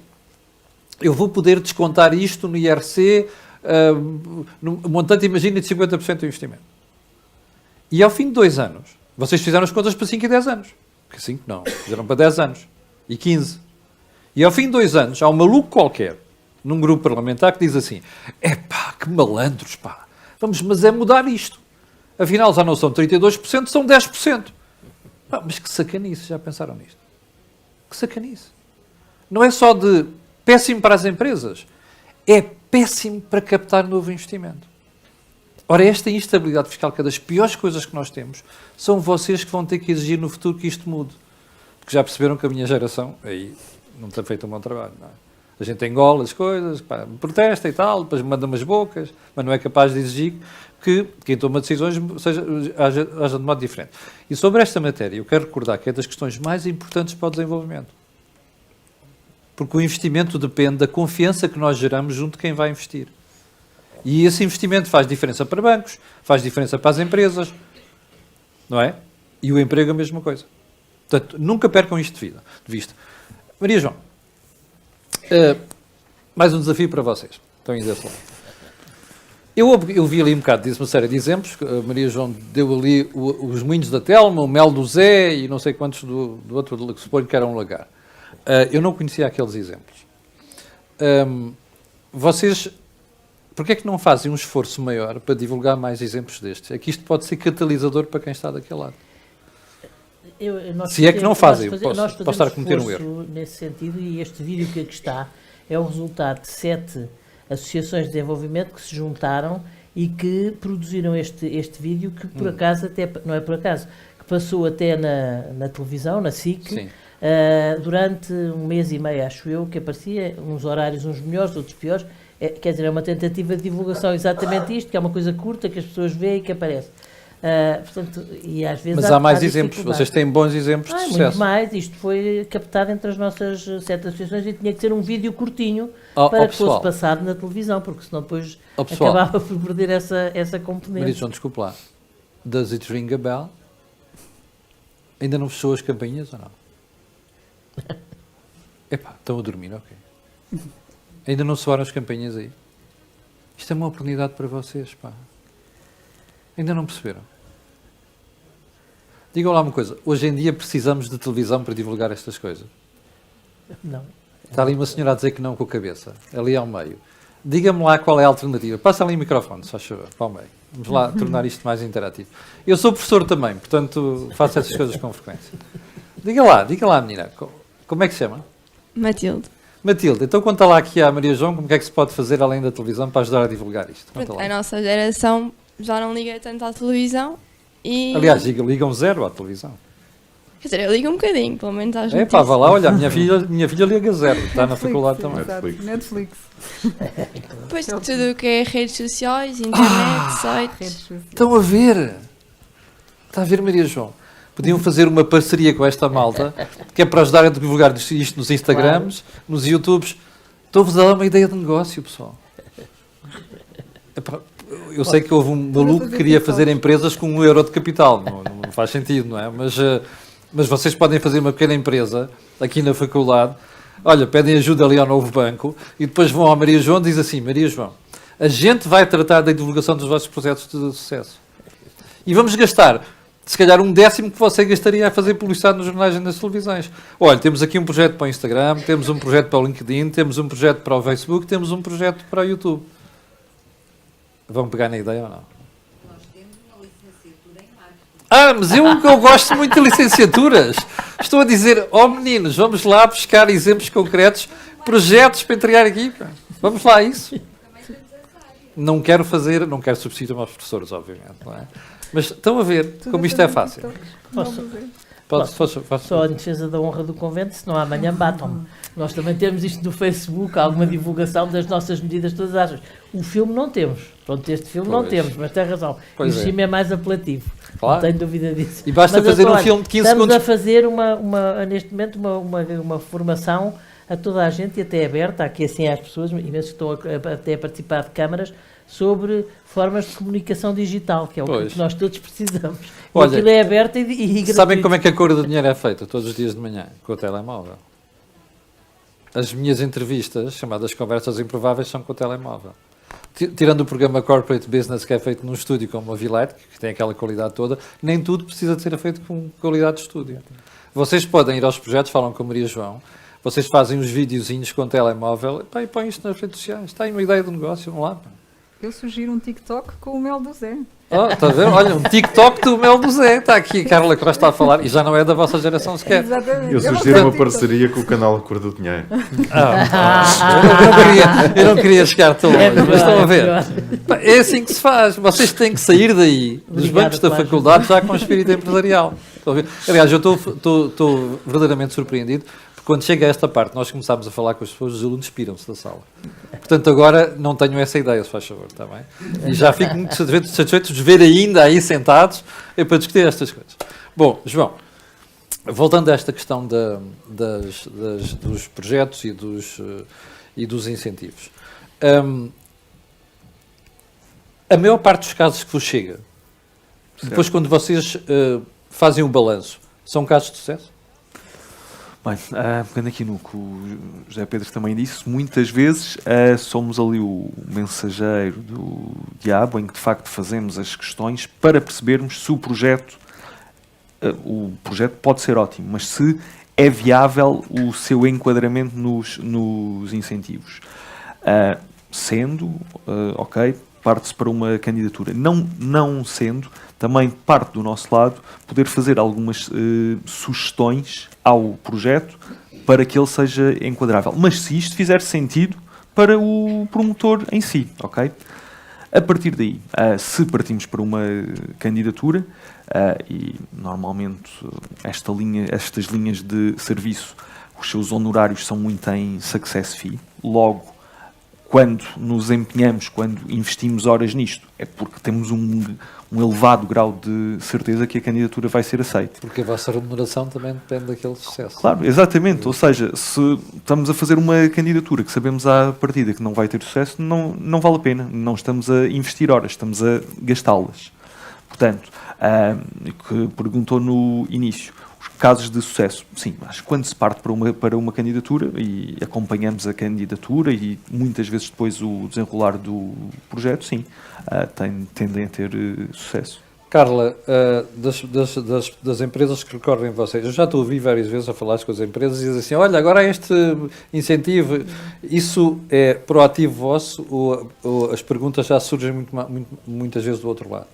eu vou poder descontar isto no IRC, no montante, imagina, de 50% do investimento. E ao fim de 2 anos, vocês fizeram as contas para 5 e 10 anos. Porque 5 não, fizeram para 10 anos. E 15. E ao fim de 2 anos, há um maluco qualquer, num grupo parlamentar, que diz assim, epá, que malandros, pá, mas é mudar isto. Afinal, já não são 32%, são 10%. Pá, mas que sacanice, já pensaram nisto? Que sacanice. Não é só de péssimo para as empresas, é péssimo para captar novo investimento. Ora, esta instabilidade fiscal, que é das piores coisas que nós temos, são vocês que vão ter que exigir no futuro que isto mude. Porque já perceberam que a minha geração, aí, não tem feito um bom trabalho, não é? A gente engola as coisas, pá, protesta e tal, depois manda umas bocas, mas não é capaz de exigir que quem toma decisões haja de modo diferente. E sobre esta matéria, eu quero recordar que é das questões mais importantes para o desenvolvimento. Porque o investimento depende da confiança que nós geramos junto de quem vai investir. E esse investimento faz diferença para bancos, faz diferença para as empresas, não é? E o emprego a mesma coisa. Portanto, nunca percam isto de vista. Maria João, mais um desafio para vocês. Estão ainda desse lado. Eu vi ali um bocado, disse uma série de exemplos. A Maria João deu ali os moinhos da Telma, o mel do Zé e não sei quantos do outro, que suponho que era um lagar. Eu não conhecia aqueles exemplos. Vocês, porquê é que não fazem um esforço maior para divulgar mais exemplos destes? É que isto pode ser catalisador para quem está daquele lado. Se é que não fazem, posso estar a cometer um erro. Nesse sentido, e este vídeo que aqui está é o resultado de 7 associações de desenvolvimento que se juntaram e que produziram este vídeo, que por acaso, até não é por acaso, que passou até na televisão, na SIC, durante 1 mês e meio, acho eu, que aparecia, uns horários uns melhores, outros piores. Quer dizer, é uma tentativa de divulgação exatamente isto, que é uma coisa curta, que as pessoas veem e que aparece. Portanto, e às vezes mas há mais exemplos, vocês têm bons exemplos de sucesso. Muito mais, isto foi captado entre as nossas 7 associações e tinha que ser um vídeo curtinho para que fosse passado na televisão, porque senão depois acabava por perder essa componente. Maria João, desculpe lá, does it ring a bell? Ainda não fechou as campainhas ou não? Epá, estão a dormir, ok. Ainda não soaram as campainhas aí? Isto é uma oportunidade para vocês, pá. Ainda não perceberam? Digam lá uma coisa, hoje em dia precisamos de televisão para divulgar estas coisas? Não. Está ali uma senhora a dizer que não com a cabeça, ali ao meio. Diga-me lá qual é a alternativa. Passa ali o microfone, se faz favor, para o meio. Vamos lá tornar isto mais interativo. Eu sou professor também, portanto faço essas coisas com frequência. Diga lá, menina, como é que se chama? Matilde. Matilde, então conta lá aqui à Maria João como é que se pode fazer além da televisão para ajudar a divulgar isto. Pronto, a nossa geração já não liga tanto à televisão e... Aliás, ligam 0 à televisão. Quer dizer, eu ligo um bocadinho, pelo menos às notícias. Pá, vá lá, olha, a minha filha liga 0, está na faculdade também. Netflix. Depois de tudo o que é redes sociais, internet, sites... Estão a ver? Está a ver, Maria João? Podiam fazer uma parceria com esta malta, que é para ajudar a divulgar isto nos Instagrams, nos YouTubes. Estou-vos a dar uma ideia de negócio, pessoal. Eu sei que houve um maluco que queria fazer empresas com €1 de capital. Não faz sentido, não é? Mas vocês podem fazer uma pequena empresa aqui na faculdade. Olha, pedem ajuda ali ao Novo Banco e depois vão à Maria João e dizem assim, Maria João, a gente vai tratar da divulgação dos vossos projetos de sucesso. E vamos gastar, se calhar, 1/10 que você gastaria a fazer publicidade nos jornais e nas televisões. Olha, temos aqui um projeto para o Instagram, temos um projeto para o LinkedIn, temos um projeto para o Facebook, temos um projeto para o YouTube. Vão pegar na ideia ou não? Nós temos uma licenciatura em marketing. Mas eu gosto muito de licenciaturas. Estou a dizer, meninos, vamos lá buscar exemplos concretos, projetos para entregar aqui. Vamos lá a isso. Não quero substituir aos professores, obviamente, não é? Mas estão a ver como isto é fácil. Só em defesa da honra do convento, senão amanhã batam-me. Nós também temos isto no Facebook, alguma divulgação das nossas medidas todas as áreas. O filme não temos. Pronto, este filme não temos, mas tem razão. E o filme é mais apelativo. Claro. Não tenho dúvida disso. E basta fazer um filme de 15 segundos. Estamos a fazer, neste momento, uma formação a toda a gente e até aberta, aqui assim às pessoas, imensos que estão até a participar de câmaras, sobre formas de comunicação digital, que é o Pois. que nós todos precisamos. E Olha, aquilo é aberto e gratuito. Sabem como é que a cor do dinheiro é feita? Todos os dias de manhã, com o telemóvel. As minhas entrevistas, chamadas conversas improváveis, são com o telemóvel. Tirando o programa Corporate Business, que é feito num estúdio como a Villette, que tem aquela qualidade toda, nem tudo precisa de ser feito com qualidade de estúdio. Vocês podem ir aos projetos, falam com a Maria João, vocês fazem uns videozinhos com o telemóvel, pá, e põem isto nas redes sociais. Está aí uma ideia do negócio, vamos lá. Pá. Eu sugiro um TikTok com o mel do Zé. Oh, está a ver? Olha, um TikTok do mel do Zé. Está aqui a Carla Costa a falar, e já não é da vossa geração sequer. Exatamente. Eu sugiro uma parceria com o canal A Cor do Dinheiro. Eu não queria chegar tão longe, mas estão a ver. Pá, é assim que se faz. Vocês têm que sair daí, dos bancos da faculdade, já com espírito empresarial. Estão a ver? Aliás, eu estou verdadeiramente surpreendido, porque quando chega a esta parte, nós começamos a falar com as pessoas, os alunos piram-se da sala. Portanto, agora não tenho essa ideia, se faz favor, está bem? E já fico muito satisfeito de ver ainda aí sentados para discutir estas coisas. Bom, João, voltando a esta questão dos projetos e dos incentivos. A maior parte dos casos que vos chega, depois quando vocês fazem um balanço, são casos de sucesso? Bem, pegando aqui no que o José Pedro também disse, muitas vezes somos ali o mensageiro do diabo, em que de facto fazemos as questões para percebermos se o projeto pode ser ótimo, mas se é viável o seu enquadramento nos incentivos. Sendo, ok, parte-se para uma candidatura. Não sendo, também parte do nosso lado poder fazer algumas sugestões ao projeto para que ele seja enquadrável. Mas se isto fizer sentido para o promotor em si, ok? A partir daí, se partimos para uma candidatura, e normalmente estas linhas de serviço, os seus honorários são muito em success fee, logo, quando nos empenhamos, quando investimos horas nisto, é porque temos um elevado grau de certeza que a candidatura vai ser aceita. Porque a vossa remuneração também depende daquele sucesso. Claro, exatamente. Ou seja, se estamos a fazer uma candidatura que sabemos à partida que não vai ter sucesso, não vale a pena. Não estamos a investir horas, estamos a gastá-las. Portanto, que perguntou no início, os casos de sucesso, sim, mas quando se parte para uma candidatura e acompanhamos a candidatura e muitas vezes depois o desenrolar do projeto, sim, tendem a ter sucesso. Carla, das empresas que recorrem a vocês, eu já te ouvi várias vezes a falar com as empresas e dizem assim, olha, agora há este incentivo, isso é proativo vosso ou as perguntas já surgem muitas vezes do outro lado?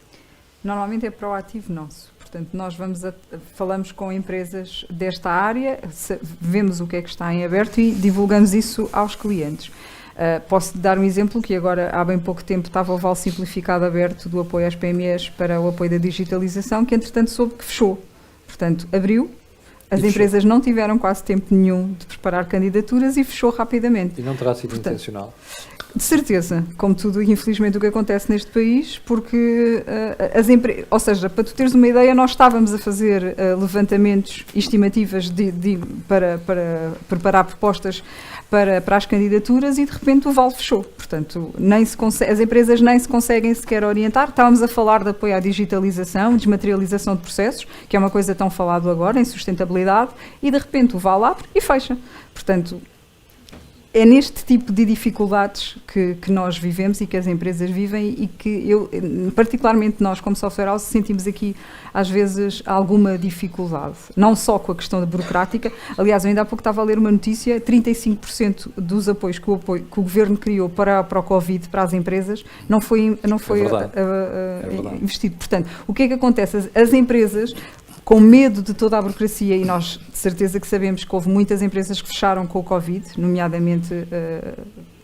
Normalmente é proativo nosso. Portanto, nós falamos com empresas desta área, vemos o que é que está em aberto e divulgamos isso aos clientes. Posso dar um exemplo que agora, há bem pouco tempo, estava o vale simplificado aberto do apoio às PMEs para o apoio da digitalização, que entretanto soube que fechou. Portanto, abriu, as empresas não tiveram quase tempo nenhum de preparar candidaturas e fechou rapidamente. E não terá sido intencional? De certeza, como tudo, infelizmente, o que acontece neste país, porque ou seja, para tu teres uma ideia, nós estávamos a fazer levantamentos, estimativas para preparar propostas para as candidaturas e de repente o vale fechou. Portanto, as empresas nem se conseguem sequer orientar. Estávamos a falar de apoio à digitalização, desmaterialização de processos, que é uma coisa tão falada agora, em sustentabilidade, e de repente o vale abre e fecha. Portanto, é neste tipo de dificuldades que nós vivemos e que as empresas vivem e que particularmente nós, como Software House, sentimos aqui, às vezes, alguma dificuldade. Não só com a questão da burocrática. Aliás, eu ainda há pouco estava a ler uma notícia, 35% dos apoios que o Governo criou para o Covid, para as empresas, não foi investido. Portanto, o que é que acontece? As empresas, com medo de toda a burocracia, e nós de certeza que sabemos que houve muitas empresas que fecharam com o Covid, nomeadamente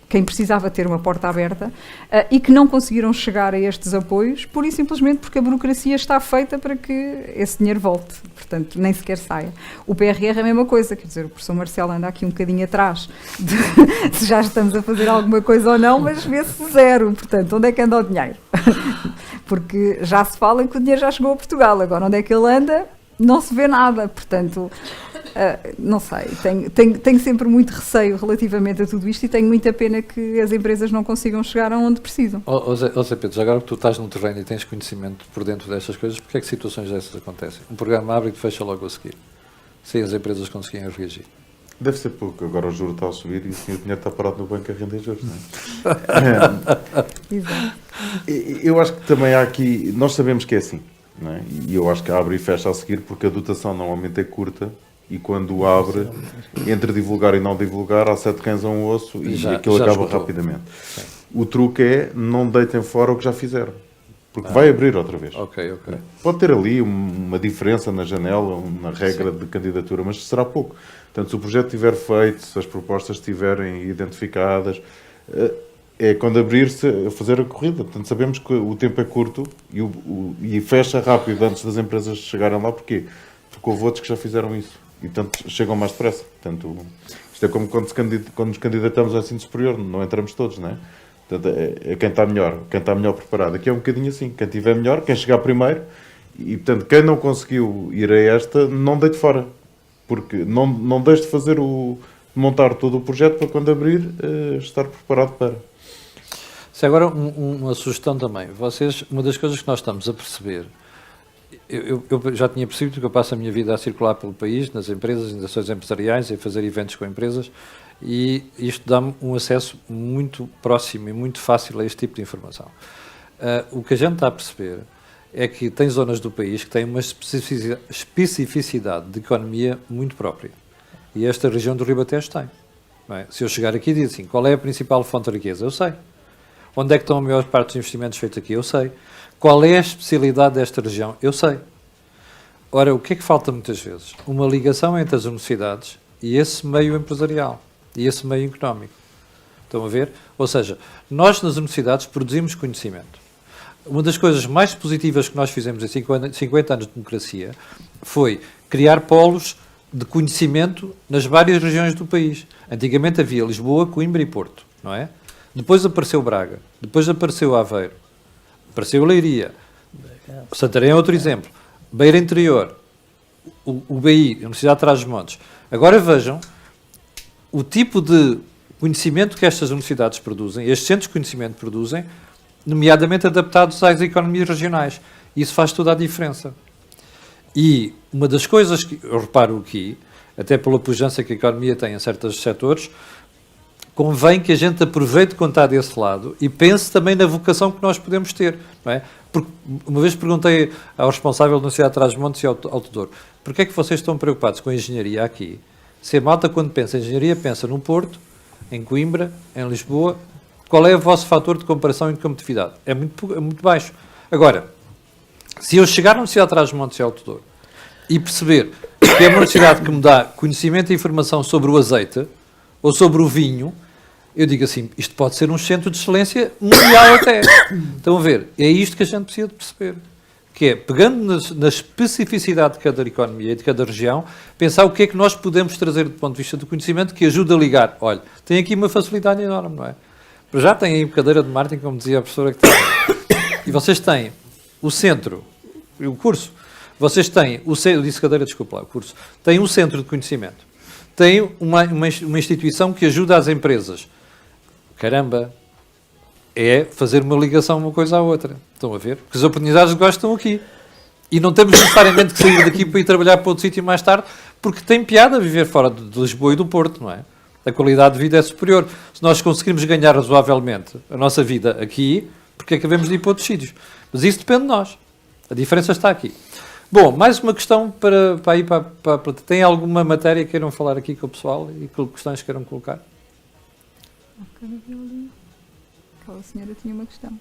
quem precisava ter uma porta aberta, e que não conseguiram chegar a estes apoios, pura e simplesmente porque a burocracia está feita para que esse dinheiro volte, portanto, nem sequer saia. O PRR é a mesma coisa, quer dizer, o professor Marcelo anda aqui um bocadinho atrás de se já estamos a fazer alguma coisa ou não, mas vê-se zero, portanto, onde é que anda o dinheiro? Porque já se fala que o dinheiro já chegou a Portugal, agora onde é que ele anda, não se vê nada, portanto, não sei, tenho sempre muito receio relativamente a tudo isto e tenho muita pena que as empresas não consigam chegar aonde precisam. Zé Pedro, agora que tu estás no terreno e tens conhecimento por dentro destas coisas, porque é que situações dessas acontecem? Um programa abre e fecha logo a seguir, sem as empresas conseguirem reagir. Deve ser pouco, agora o juro está a subir e o dinheiro está parado no banco a render juros, não é? Exato. Eu acho que também há aqui, nós sabemos que é assim, não é? E eu acho que abre e fecha a seguir porque a dotação normalmente é curta e quando abre, entre divulgar e não divulgar, há 7 cães a um osso e aquilo acaba esgotou rapidamente. Sim. O truque é não deitem fora o que já fizeram. Porque vai abrir outra vez. Ok. Pode ter ali uma diferença na janela, na regra de candidatura, mas será pouco. Portanto, se o projeto estiver feito, se as propostas estiverem identificadas, é quando abrir-se a fazer a corrida. Portanto, sabemos que o tempo é curto e fecha rápido antes das empresas chegarem lá. Porquê? Porque houve outros que já fizeram isso. E, portanto, chegam mais depressa. Portanto, isto é como quando nos candidatamos ao ensino superior, não entramos todos, não é? Portanto, é quem está melhor preparado. Aqui é um bocadinho assim, quem estiver melhor, quem chegar primeiro, e portanto, quem não conseguiu ir a esta, não deite fora, porque não deixe de fazer montar todo o projeto para quando abrir, estar preparado para. Se agora uma sugestão também, uma das coisas que nós estamos a perceber, eu já tinha percebido que eu passo a minha vida a circular pelo país, nas empresas, nas ações empresariais, a fazer eventos com empresas, e isto dá-me um acesso muito próximo e muito fácil a este tipo de informação. O que a gente está a perceber é que tem zonas do país que têm uma especificidade de economia muito própria. E esta região do Ribatejo tem. Não é? Se eu chegar aqui e dizer assim, qual é a principal fonte de riqueza? Eu sei. Onde é que estão a maior parte dos investimentos feitos aqui? Eu sei. Qual é a especialidade desta região? Eu sei. Ora, o que é que falta muitas vezes? Uma ligação entre as universidades e esse meio empresarial. E esse meio económico. Estão a ver? Ou seja, nós nas universidades produzimos conhecimento. Uma das coisas mais positivas que nós fizemos em 50 anos de democracia foi criar polos de conhecimento nas várias regiões do país. Antigamente havia Lisboa, Coimbra e Porto, não é? Depois apareceu Braga, depois apareceu Aveiro, apareceu Leiria, Santarém é outro exemplo, Beira Interior, o BI, a Universidade de Trás-os-Montes. Agora vejam o tipo de conhecimento que estas universidades produzem, estes centros de conhecimento produzem, nomeadamente adaptados às economias regionais. Isso faz toda a diferença. E uma das coisas que eu reparo aqui, até pela pujança que a economia tem em certos setores, convém que a gente aproveite quando está desse lado e pense também na vocação que nós podemos ter. Não é? Porque uma vez perguntei ao responsável da Universidade de Trás-os-Montes e ao tutor, porquê é que vocês estão preocupados com a engenharia aqui? Se a malta, quando pensa em engenharia, pensa no Porto, em Coimbra, em Lisboa. Qual é o vosso fator de comparação e de competitividade? É muito baixo. Agora, se eu chegar na Universidade de Trás-os-Montes e ao tutor e perceber que é uma universidade que me dá conhecimento e informação sobre o azeite ou sobre o vinho, eu digo assim, isto pode ser um centro de excelência mundial até. Estão a ver? É isto que a gente precisa de perceber. Que é, pegando na especificidade de cada economia e de cada região, pensar o que é que nós podemos trazer do ponto de vista do conhecimento que ajuda a ligar. Olha, tem aqui uma facilidade enorme, não é? Para já tem aí cadeira de marketing, como dizia a professora que está. E vocês têm o centro, o curso. Vocês têm, eu disse cadeira, desculpa lá, o curso. Tem um centro de conhecimento. Tem uma instituição que ajuda as empresas. Caramba, é fazer uma ligação uma coisa à outra. Estão a ver? Porque as oportunidades de negócio estão aqui. E não temos necessariamente que sair daqui para ir trabalhar para outro sítio mais tarde, porque tem piada viver fora de Lisboa e do Porto, não é? A qualidade de vida é superior. Se nós conseguirmos ganhar razoavelmente a nossa vida aqui, porque é que devemos de ir para outros sítios? Mas isso depende de nós. A diferença está aqui. Bom, mais uma questão para tem alguma matéria que queiram falar aqui com o pessoal e que questões queiram colocar? Aquela senhora tinha uma questão.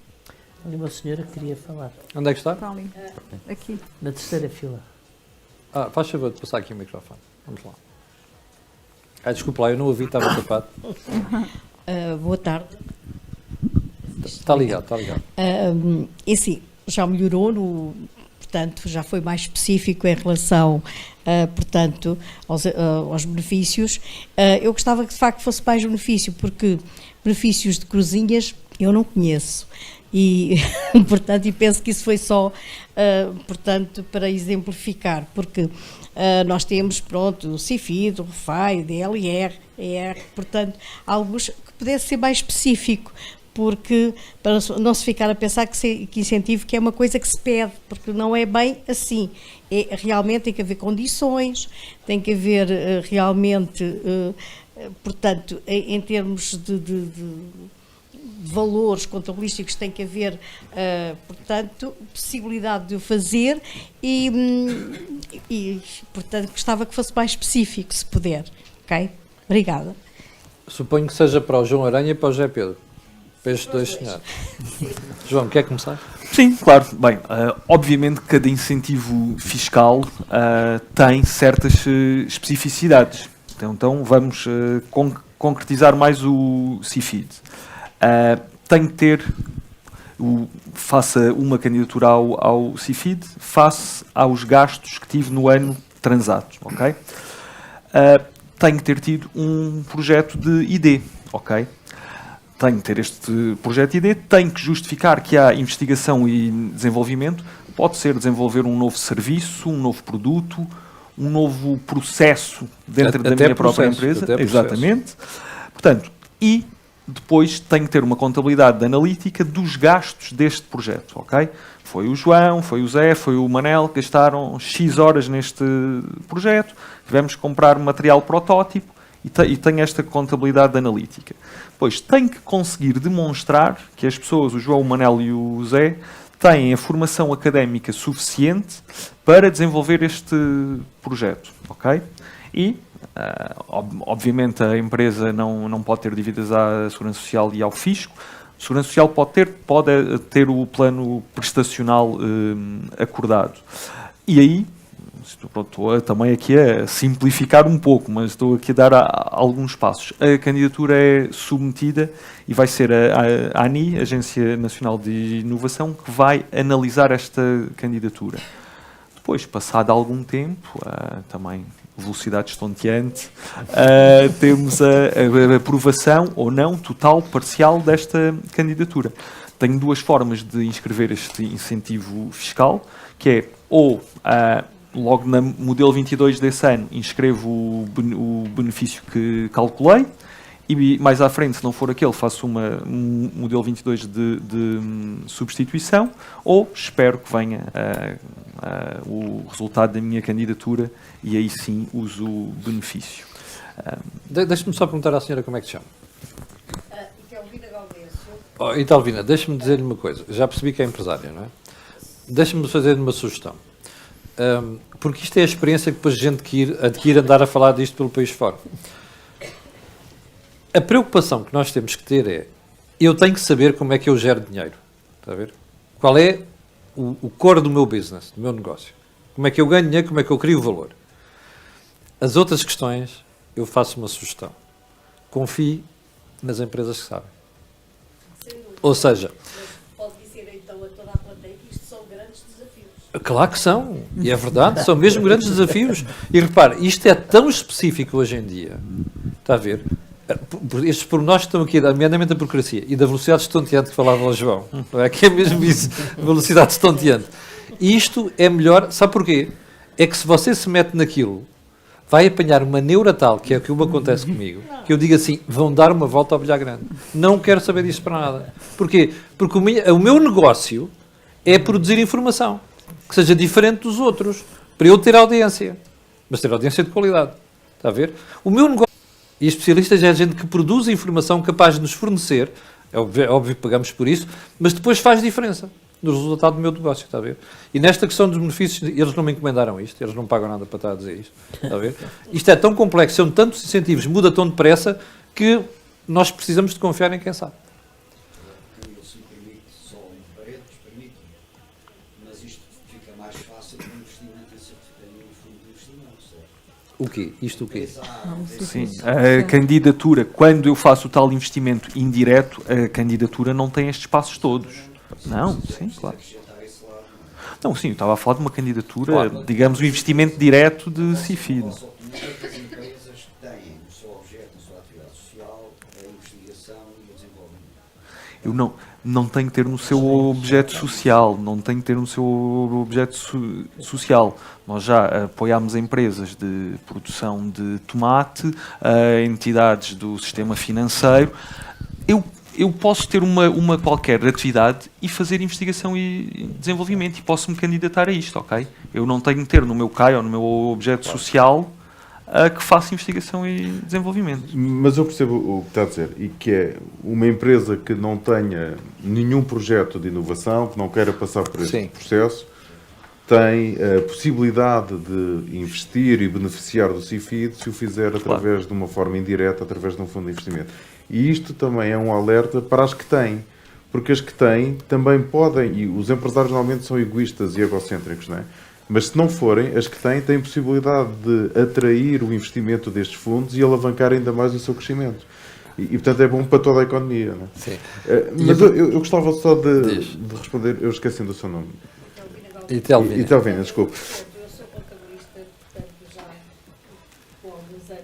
Uma senhora que queria falar. Onde é que está? Está ali. Aqui. Na terceira fila. Faz favor de passar aqui o microfone. Vamos lá. Desculpa lá, eu não ouvi, estava tapado. Boa tarde. Está ligado, está ligado. E sim, já melhorou, portanto, já foi mais específico em relação, portanto, aos benefícios. Eu gostava que de facto fosse mais benefício, porque benefícios de cruzinhas eu não conheço. E, portanto, e penso que isso foi só, portanto, para exemplificar, porque nós temos, pronto, o CIFID, o REFAI, o DLR, ER, portanto, alguns que pudesse ser mais específico, porque para não se ficar a pensar que incentivo que é uma coisa que se pede, porque não é bem assim. Realmente tem que haver condições, tem que haver realmente, portanto, em termos de valores contabilísticos, tem que haver, portanto, possibilidade de o fazer e, portanto, gostava que fosse mais específico, se puder. Ok? Obrigada. Suponho que seja para o João Aranha e para o José Pedro. Para estes dois senhores. João, quer começar? Sim, claro. Bem, obviamente que cada incentivo fiscal tem certas especificidades. Então vamos concretizar mais o CIFID. Tem que ter, faça uma candidatura ao CIFID face aos gastos que tive no ano transato, ok? Tem que ter tido um projeto de ID, ok? Tem que ter este projeto de ID, tem que justificar que há investigação e desenvolvimento, pode ser desenvolver um novo serviço, um novo produto, um novo processo dentro da minha própria empresa. Exatamente. Portanto, e depois tem que ter uma contabilidade analítica dos gastos deste projeto, ok? Foi o João, foi o Zé, foi o Manel que gastaram X horas neste projeto, tivemos que comprar material protótipo e tem esta contabilidade analítica. Pois tem que conseguir demonstrar que as pessoas, o João, o Manel e o Zé, têm a formação académica suficiente para desenvolver este projeto, ok? E, obviamente, a empresa não pode ter dívidas à Segurança Social e ao Fisco. A Segurança Social pode ter o plano prestacional acordado. E aí, estou também aqui a simplificar um pouco, mas estou aqui a dar alguns passos. A candidatura é submetida e vai ser a ANI, Agência Nacional de Inovação, que vai analisar esta candidatura. Depois, passado algum tempo, também velocidade estonteante, temos a aprovação ou não, total, parcial, desta candidatura. Tenho duas formas de inscrever este incentivo fiscal, que é ou logo no modelo 22 desse ano inscrevo o benefício que calculei e mais à frente, se não for aquele, faço um modelo 22 de substituição, ou espero que venha o resultado da minha candidatura e aí sim uso o benefício. Deixa-me só perguntar à senhora como é que se chama. Italvina, deixa-me dizer-lhe uma coisa. Já percebi que é empresária, não é? Deixa-me fazer-lhe uma sugestão. Porque isto é a experiência que depois a gente adquire andar a falar disto pelo país fora. A preocupação que nós temos que ter é: eu tenho que saber como é que eu gero dinheiro. Está a ver? Qual é o core do meu business, do meu negócio? Como é que eu ganho dinheiro, como é que eu crio valor? As outras questões, eu faço uma sugestão. Confie nas empresas que sabem. Ou seja, pode dizer então a toda a plateia que isto são grandes desafios. Claro que são, e é verdade, são mesmo grandes desafios. E repare, isto é tão específico hoje em dia, está a ver? Estes pormenores que estão aqui, nomeadamente da burocracia e da velocidade estonteante que falava o João, não é? Que é mesmo isso, velocidade estonteante. E isto é melhor, sabe porquê? É que se você se mete naquilo, vai apanhar uma neura tal, que é o que acontece comigo, que eu digo assim: vão dar uma volta ao bilhar grande. Não quero saber disso para nada. Porquê? Porque o meu negócio é produzir informação que seja diferente dos outros, para eu ter audiência, mas ter audiência de qualidade. Está a ver? O meu negócio, e especialistas, é a gente que produz informação capaz de nos fornecer, é óbvio que pagamos por isso, mas depois faz diferença no resultado do meu negócio, está a ver? E nesta questão dos benefícios, eles não me encomendaram isto, eles não pagam nada para estar a dizer isto, está a ver? Isto é tão complexo, são tantos incentivos, muda tão depressa, que nós precisamos de confiar em quem sabe. Se me permite, só um parênteses, permite-me, mas isto fica mais fácil com o investimento em certificado no fundo de investimento, certo? O quê? Isto o quê? Sim, a candidatura, quando eu faço o tal investimento indireto, a candidatura não tem estes passos todos. Não, sim, claro. Não, sim, eu estava a falar de uma candidatura, claro, digamos, um investimento direto de CIFID. As empresas têm o seu objeto, a sua atividade social, a investigação e o desenvolvimento. Eu não tenho que ter no seu objeto social, não tenho que ter no seu objeto social. Nós já apoiámos empresas de produção de tomate, entidades do sistema financeiro. Eu posso ter uma qualquer atividade e fazer investigação e desenvolvimento, e posso me candidatar a isto, ok? Eu não tenho que ter no meu CAI ou no meu objeto social que faça investigação e desenvolvimento. Mas eu percebo o que está a dizer, e que é uma empresa que não tenha nenhum projeto de inovação, que não queira passar por este processo, tem a possibilidade de investir e beneficiar do CIFID se o fizer através de uma forma indireta, através de um fundo de investimento. E isto também é um alerta para as que têm, porque as que têm também podem, e os empresários normalmente são egoístas e egocêntricos, não é? Mas se não forem, as que têm possibilidade de atrair o investimento destes fundos e alavancar ainda mais o seu crescimento. E portanto é bom para toda a economia, não é? Sim. Mas eu gostava só de responder, eu esqueci do seu nome. Itelvina, desculpe. Eu sou contabilista, portanto, já com alguns anos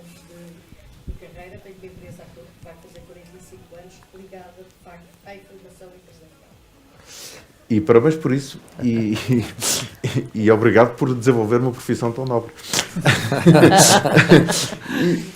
de carreira, tenho uma empresa que vai fazer 45 anos, ligada, de facto, à informação empresarial. E parabéns por isso, e obrigado por desenvolver uma profissão tão nobre.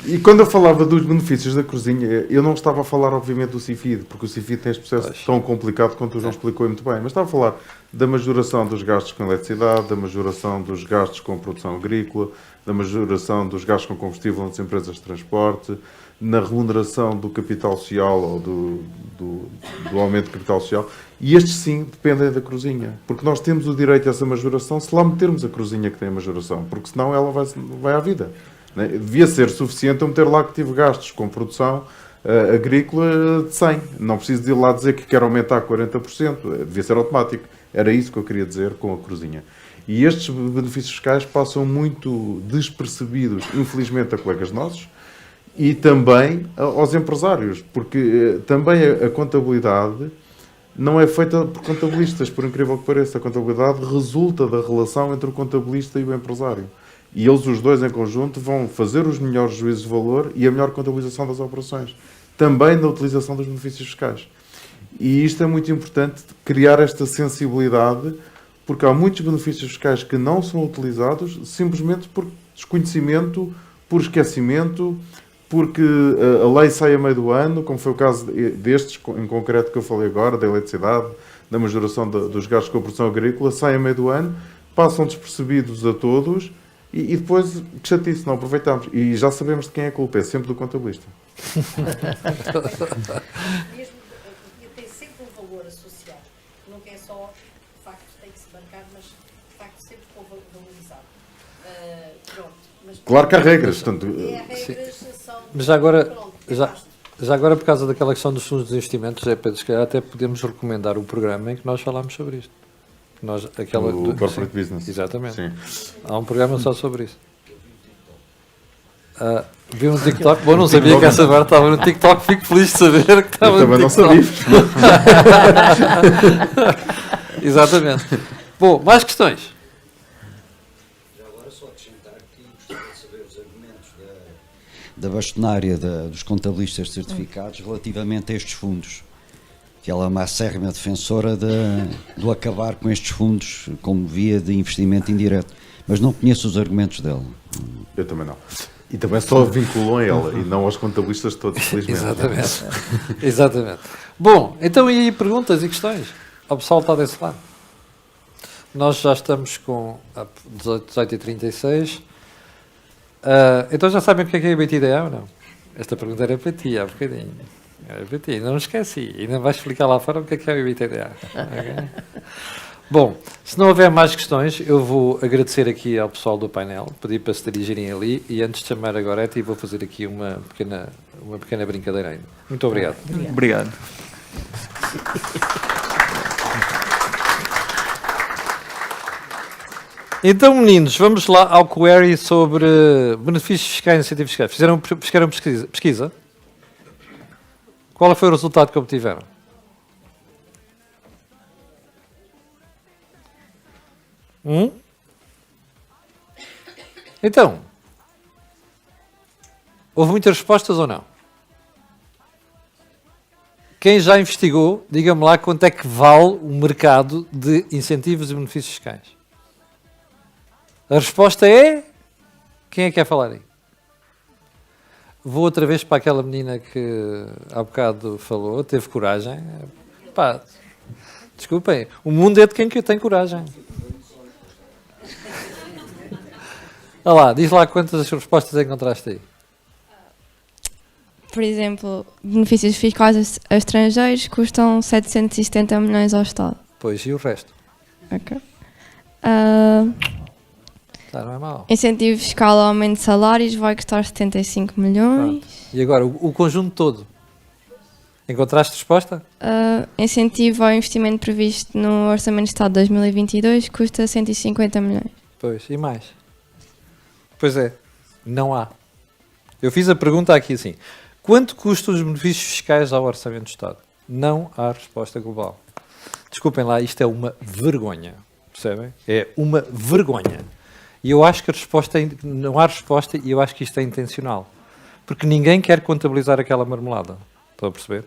E quando eu falava dos benefícios da cozinha, eu não estava a falar, obviamente, do CIFID, porque o CIFID tem este processo tão complicado quanto o João explicou muito bem, mas estava a falar da majoração dos gastos com eletricidade, da majoração dos gastos com produção agrícola, da majoração dos gastos com combustível nas empresas de transporte, na remuneração do capital social ou do aumento do capital social. E estes sim dependem da cruzinha, porque nós temos o direito a essa majoração se lá metermos a cruzinha que tem a majoração, porque senão ela vai à vida. Né? Devia ser suficiente eu meter lá que tive gastos com produção agrícola de 100. Não preciso de ir lá dizer que quero aumentar 40%, devia ser automático. Era isso que eu queria dizer com a cruzinha. E estes benefícios fiscais passam muito despercebidos, infelizmente, a colegas nossos e também aos empresários, porque também a contabilidade não é feita por contabilistas, por incrível que pareça. A contabilidade resulta da relação entre o contabilista e o empresário. E eles, os dois em conjunto, vão fazer os melhores juízos de valor e a melhor contabilização das operações. Também na utilização dos benefícios fiscais. E isto é muito importante, criar esta sensibilidade, porque há muitos benefícios fiscais que não são utilizados simplesmente por desconhecimento, por esquecimento, porque a lei sai a meio do ano, como foi o caso destes, em concreto que eu falei agora, da eletricidade, da majoração dos gastos com a produção agrícola, sai a meio do ano, passam despercebidos a todos e depois, que chatice, não aproveitamos. E já sabemos de quem é a culpa, é sempre do contabilista. Tem sempre um valor associado. Nunca é só, de facto, tem que se bancar, mas, de facto, sempre valorizado. Claro que há regras. Portanto, mas já agora, por causa daquela questão dos fundos de investimentos, Pedro, se calhar até podemos recomendar o programa em que nós falámos sobre isto. O Corporate Business. Exatamente. Sim. Há um programa só sobre isso. Vi um TikTok. Bom, não sabia que essa barra estava no TikTok. Fico feliz de saber que estava no TikTok. Eu também não sabia. Exatamente. Bom, mais questões? Já agora só acrescentar que gostaria de saber os argumentos da bastonária dos contabilistas certificados relativamente a estes fundos. Que ela é uma acérrima defensora do acabar com estes fundos como via de investimento indireto. Mas não conheço os argumentos dela. Eu também não. E também só vinculam a ela e não aos contabilistas todos, felizmente. Exatamente. Exatamente. Bom, então e aí perguntas e questões? O pessoal está desse lado. Nós já estamos com 18h36. Então já sabem o que é IBTDA ou não? Esta pergunta era para ti há bocadinho. Era para ti, não esqueci. Ainda vais explicar lá fora o que é o IBTDA. Okay? Bom, se não houver mais questões, eu vou agradecer aqui ao pessoal do painel, pedir para se dirigirem ali e antes de chamar a Gorete vou fazer aqui uma pequena brincadeira ainda. Muito obrigado. Obrigado. Então, meninos, vamos lá ao query sobre benefícios fiscais e incentivos fiscais. Fizeram pesquisa? Qual foi o resultado que obtiveram? Então, houve muitas respostas ou não? Quem já investigou, diga-me lá quanto é que vale o mercado de incentivos e benefícios fiscais. A resposta é... Quem é que quer falar aí? Vou outra vez para aquela menina que há bocado falou, teve coragem. Pá, desculpem, o mundo é de quem tem coragem. Olha lá, diz lá quantas respostas encontraste aí. Por exemplo, benefícios fiscais a estrangeiros custam 770 milhões ao Estado. Pois, e o resto? Ok. Tá, não é mau. Incentivo fiscal ao aumento de salários vai custar 75 milhões. Pronto. E agora, o conjunto todo? Encontraste resposta? Incentivo ao investimento previsto no Orçamento de Estado de 2022 custa 150 milhões. Pois, e mais? Pois é, não há. Eu fiz a pergunta aqui assim: quanto custam os benefícios fiscais ao Orçamento do Estado? Não há resposta global. Desculpem lá, isto é uma vergonha. Percebem? É uma vergonha. E eu acho que a resposta não há resposta, e eu acho que isto é intencional. Porque ninguém quer contabilizar aquela marmelada. Estão a perceber?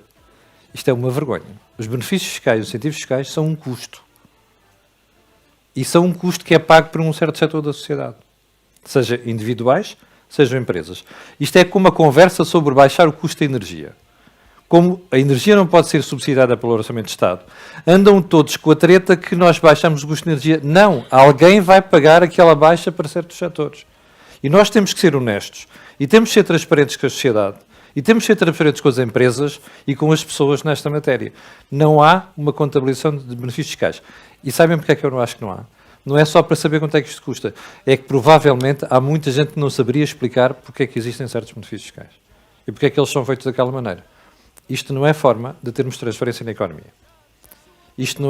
Isto é uma vergonha. Os benefícios fiscais, os incentivos fiscais são um custo. E são um custo que é pago por um certo setor da sociedade. Seja individuais, sejam empresas. Isto é como uma conversa sobre baixar o custo da energia. Como a energia não pode ser subsidiada pelo Orçamento de Estado, andam todos com a treta que nós baixamos o custo de energia. Não, alguém vai pagar aquela baixa para certos setores. E nós temos que ser honestos, e temos que ser transparentes com a sociedade, e temos que ser transparentes com as empresas e com as pessoas nesta matéria. Não há uma contabilização de benefícios fiscais. E sabem porque é que eu não acho que não há? Não é só para saber quanto é que isto custa. É que provavelmente há muita gente que não saberia explicar porque é que existem certos benefícios fiscais. E porque é que eles são feitos daquela maneira. Isto não é forma de termos transferência na economia. Isto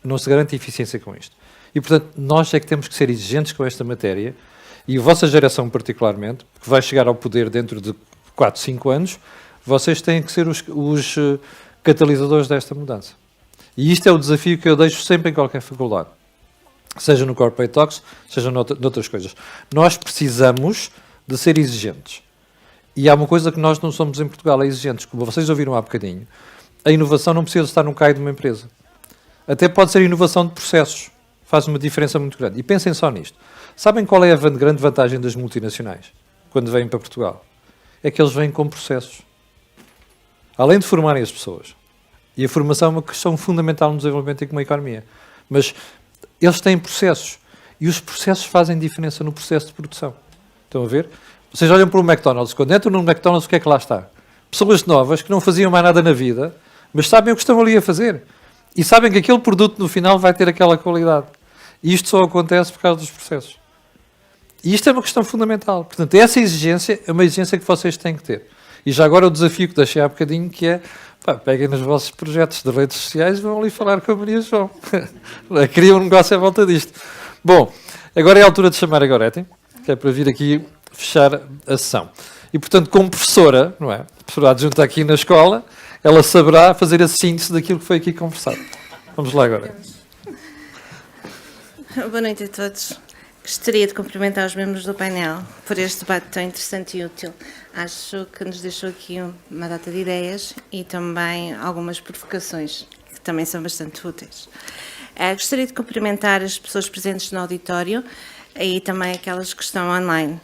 não se garante eficiência com isto. E, portanto, nós é que temos que ser exigentes com esta matéria, e a vossa geração particularmente, que vai chegar ao poder dentro de 4, 5 anos, vocês têm que ser os catalisadores desta mudança. E isto é o desafio que eu deixo sempre em qualquer faculdade. Seja no Corporate Talks, seja noutras coisas. Nós precisamos de ser exigentes. E há uma coisa que nós não somos em Portugal, é exigentes. Como vocês ouviram há bocadinho, a inovação não precisa estar no CAI de uma empresa. Até pode ser inovação de processos. Faz uma diferença muito grande. E pensem só nisto. Sabem qual é a grande vantagem das multinacionais quando vêm para Portugal? É que eles vêm com processos. Além de formarem as pessoas. E a formação é uma questão fundamental no desenvolvimento de uma economia. Mas eles têm processos. E os processos fazem diferença no processo de produção. Estão a ver? Vocês olham para o McDonald's. Quando entram no McDonald's, o que é que lá está? Pessoas novas que não faziam mais nada na vida, mas sabem o que estão ali a fazer. E sabem que aquele produto no final vai ter aquela qualidade. E isto só acontece por causa dos processos. E isto é uma questão fundamental. Portanto, essa exigência é uma exigência que vocês têm que ter. E já agora o desafio que deixei há bocadinho, que é, peguem nos vossos projetos de redes sociais e vão ali falar com a Maria João. Criam um negócio à volta disto. Bom, agora é a altura de chamar a Goretti, que é para vir aqui fechar a sessão. E, portanto, como professora, não é? Professora adjunta aqui na escola, ela saberá fazer a síntese daquilo que foi aqui conversado. Vamos lá agora. Boa noite a todos. Gostaria de cumprimentar os membros do painel por este debate tão interessante e útil. Acho que nos deixou aqui uma data de ideias e também algumas provocações, que também são bastante úteis. Gostaria de cumprimentar as pessoas presentes no auditório e também aquelas que estão online.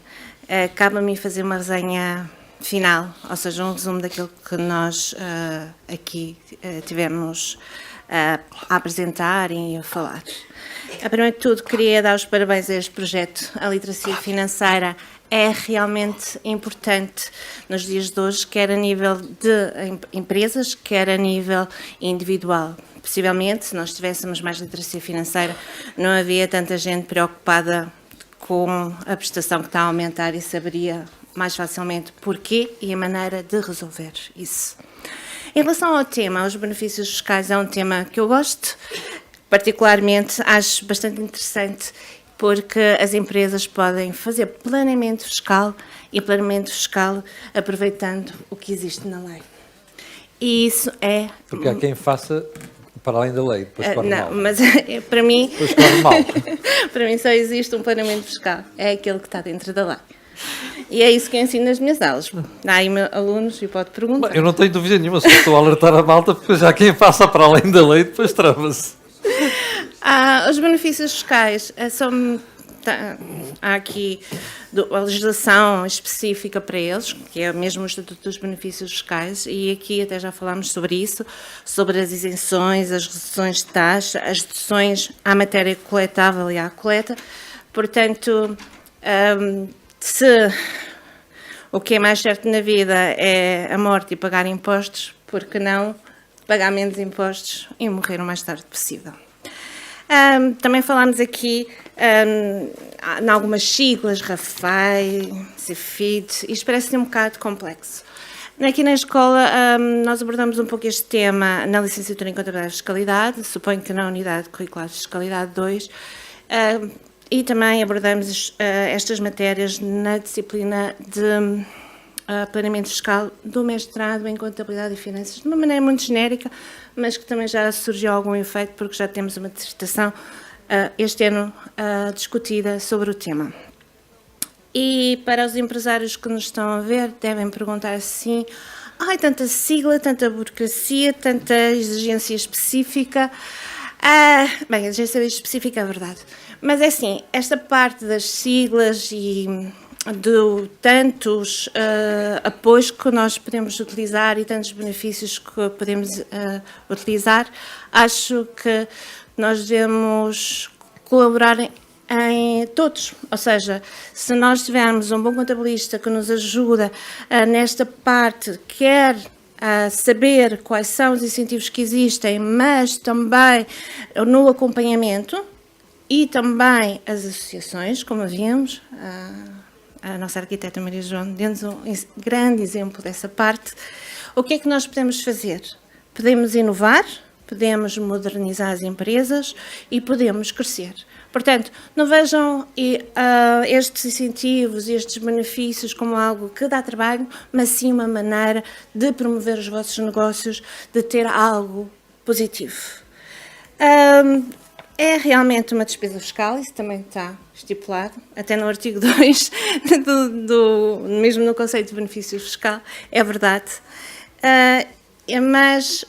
Cabe-me fazer uma resenha final, ou seja, um resumo daquilo que nós aqui tivemos a apresentar e a falar. Primeiro de tudo, queria dar os parabéns a este projeto. A literacia financeira é realmente importante nos dias de hoje, quer a nível de empresas, quer a nível individual. Possivelmente, se nós tivéssemos mais literacia financeira, não havia tanta gente preocupada com a prestação que está a aumentar e saberia mais facilmente porquê e a maneira de resolver isso. Em relação ao tema, os benefícios fiscais é um tema que eu gosto, particularmente acho bastante interessante, porque as empresas podem fazer planeamento fiscal e planeamento fiscal aproveitando o que existe na lei. E isso é... Porque há quem faça para além da lei, depois corre mal. Não, mas para mim... Depois corre mal. Para mim só existe um planeamento fiscal, é aquele que está dentro da lei. E é isso que eu ensino nas minhas aulas. Há aí alunos e pode perguntar. Eu não tenho dúvida nenhuma, só estou a alertar a malta, porque já quem passa para além da lei depois trava-se. Os benefícios fiscais há aqui a legislação específica para eles, que é mesmo o Estatuto dos Benefícios Fiscais, e aqui até já falámos sobre isso, sobre as isenções, as reduções de taxa, as deduções à matéria coletável e à coleta. Portanto, se o que é mais certo na vida é a morte e pagar impostos, por que não pagar menos impostos e morrer o mais tarde possível? Também falámos aqui em algumas siglas, RAFAI, CFID, isto parece um bocado complexo. Aqui na escola nós abordamos um pouco este tema na licenciatura em Contabilidade e Fiscalidade, suponho que na Unidade Curricular de Fiscalidade 2, e também abordamos estas matérias na disciplina de planeamento fiscal do mestrado em Contabilidade e Finanças, de uma maneira muito genérica, mas que também já surgiu algum efeito, porque já temos uma dissertação este ano discutida sobre o tema. E para os empresários que nos estão a ver, devem perguntar assim: ai, tanta sigla, tanta burocracia, tanta exigência específica. Bem, a exigência específica é verdade. Mas é assim, esta parte das siglas e de tantos apoios que nós podemos utilizar e tantos benefícios que podemos utilizar, acho que nós devemos colaborar em todos, ou seja, se nós tivermos um bom contabilista que nos ajuda nesta parte, quer saber quais são os incentivos que existem, mas também no acompanhamento e também as associações, como vimos, a nossa arquiteta Maria João deu-nos um grande exemplo dessa parte. O que é que nós podemos fazer? Podemos inovar, podemos modernizar as empresas e podemos crescer. Portanto, não vejam estes incentivos e estes benefícios como algo que dá trabalho, mas sim uma maneira de promover os vossos negócios, de ter algo positivo. É realmente uma despesa fiscal, isso também está estipulado, até no artigo 2, mesmo no conceito de benefício fiscal, é verdade. Mas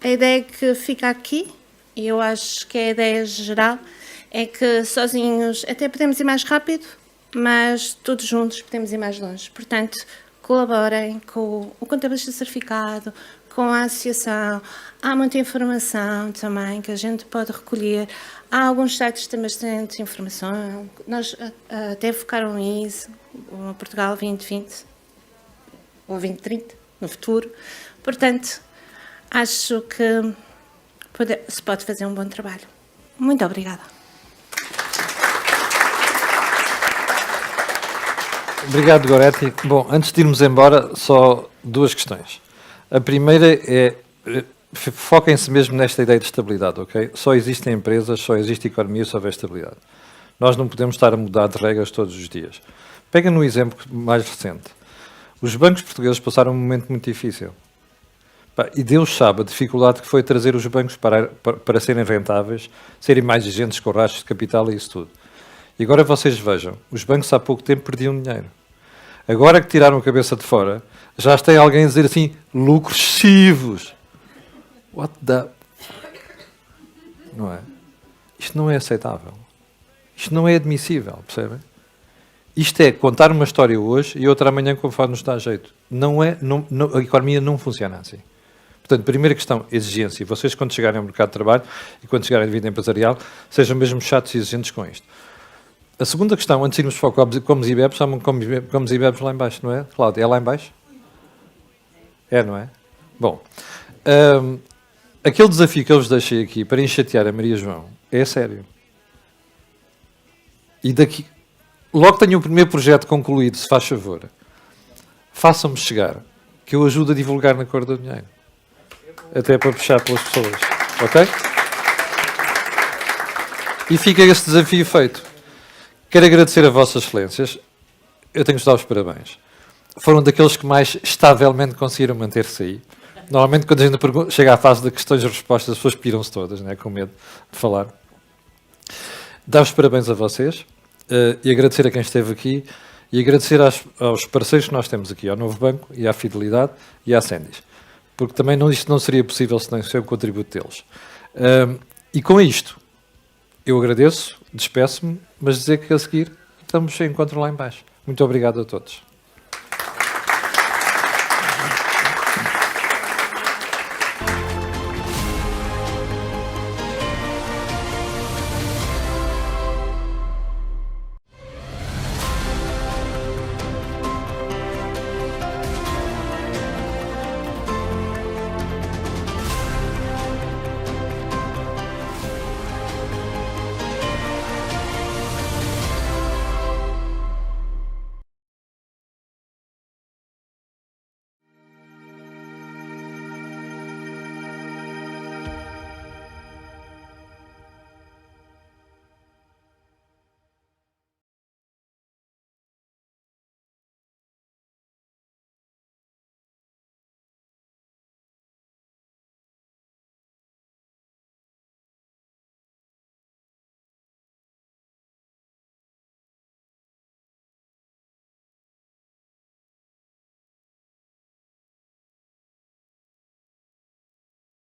a ideia que fica aqui, e eu acho que a ideia geral, é que sozinhos até podemos ir mais rápido, mas todos juntos podemos ir mais longe. Portanto, colaborem com o contabilista certificado, com a associação. Há muita informação também que a gente pode recolher. Há alguns sites que têm bastante informação. Nós até focaram nisso, o Portugal 2020 ou 2030, no futuro. Portanto, acho que se pode fazer um bom trabalho. Muito obrigada. Obrigado, Goretti. Bom, antes de irmos embora, só duas questões. A primeira é, foquem-se mesmo nesta ideia de estabilidade, ok? Só existem empresas, só existe economia se houver estabilidade. Nós não podemos estar a mudar de regras todos os dias. Pega no exemplo mais recente. Os bancos portugueses passaram um momento muito difícil. E Deus sabe a dificuldade que foi trazer os bancos para serem rentáveis, serem mais exigentes com rastros de capital e isso tudo. E agora vocês vejam, os bancos há pouco tempo perdiam dinheiro. Agora que tiraram a cabeça de fora, já tem alguém a dizer assim, lucros excessivos. What the... Não é? Isto não é aceitável. Isto não é admissível, percebem? Isto é contar uma história hoje e outra amanhã conforme nos dá jeito. A economia não funciona assim. Portanto, primeira questão, exigência. Vocês, quando chegarem ao mercado de trabalho e quando chegarem à vida empresarial, sejam mesmo chatos e exigentes com isto. A segunda questão, antes de irmos para o Comes e Bebes, chamam Comes e Bebes lá em baixo, não é, Cláudia? É lá em baixo? É, não é? Bom, aquele desafio que eu vos deixei aqui para enxatear a Maria João é sério. E daqui, logo que tenho o primeiro projeto concluído, se faz favor, façam-me chegar, que eu ajudo a divulgar na cor do dinheiro. Até para puxar pelas pessoas, ok? E fica esse desafio feito. Quero agradecer a vossas excelências. Eu tenho que vos dar os parabéns. Foram daqueles que mais estavelmente conseguiram manter-se aí. Normalmente, quando a gente chega à fase de questões e respostas, as pessoas piram-se todas, né, com medo de falar. Dar os parabéns a vocês. e agradecer a quem esteve aqui e agradecer aos parceiros que nós temos aqui, ao Novo Banco e à Fidelidade e à Sendis, porque também isto não seria possível sem o contributo deles. E com isto, eu agradeço, despeço-me, mas dizer que a seguir estamos em encontro lá em baixo. Muito obrigado a todos.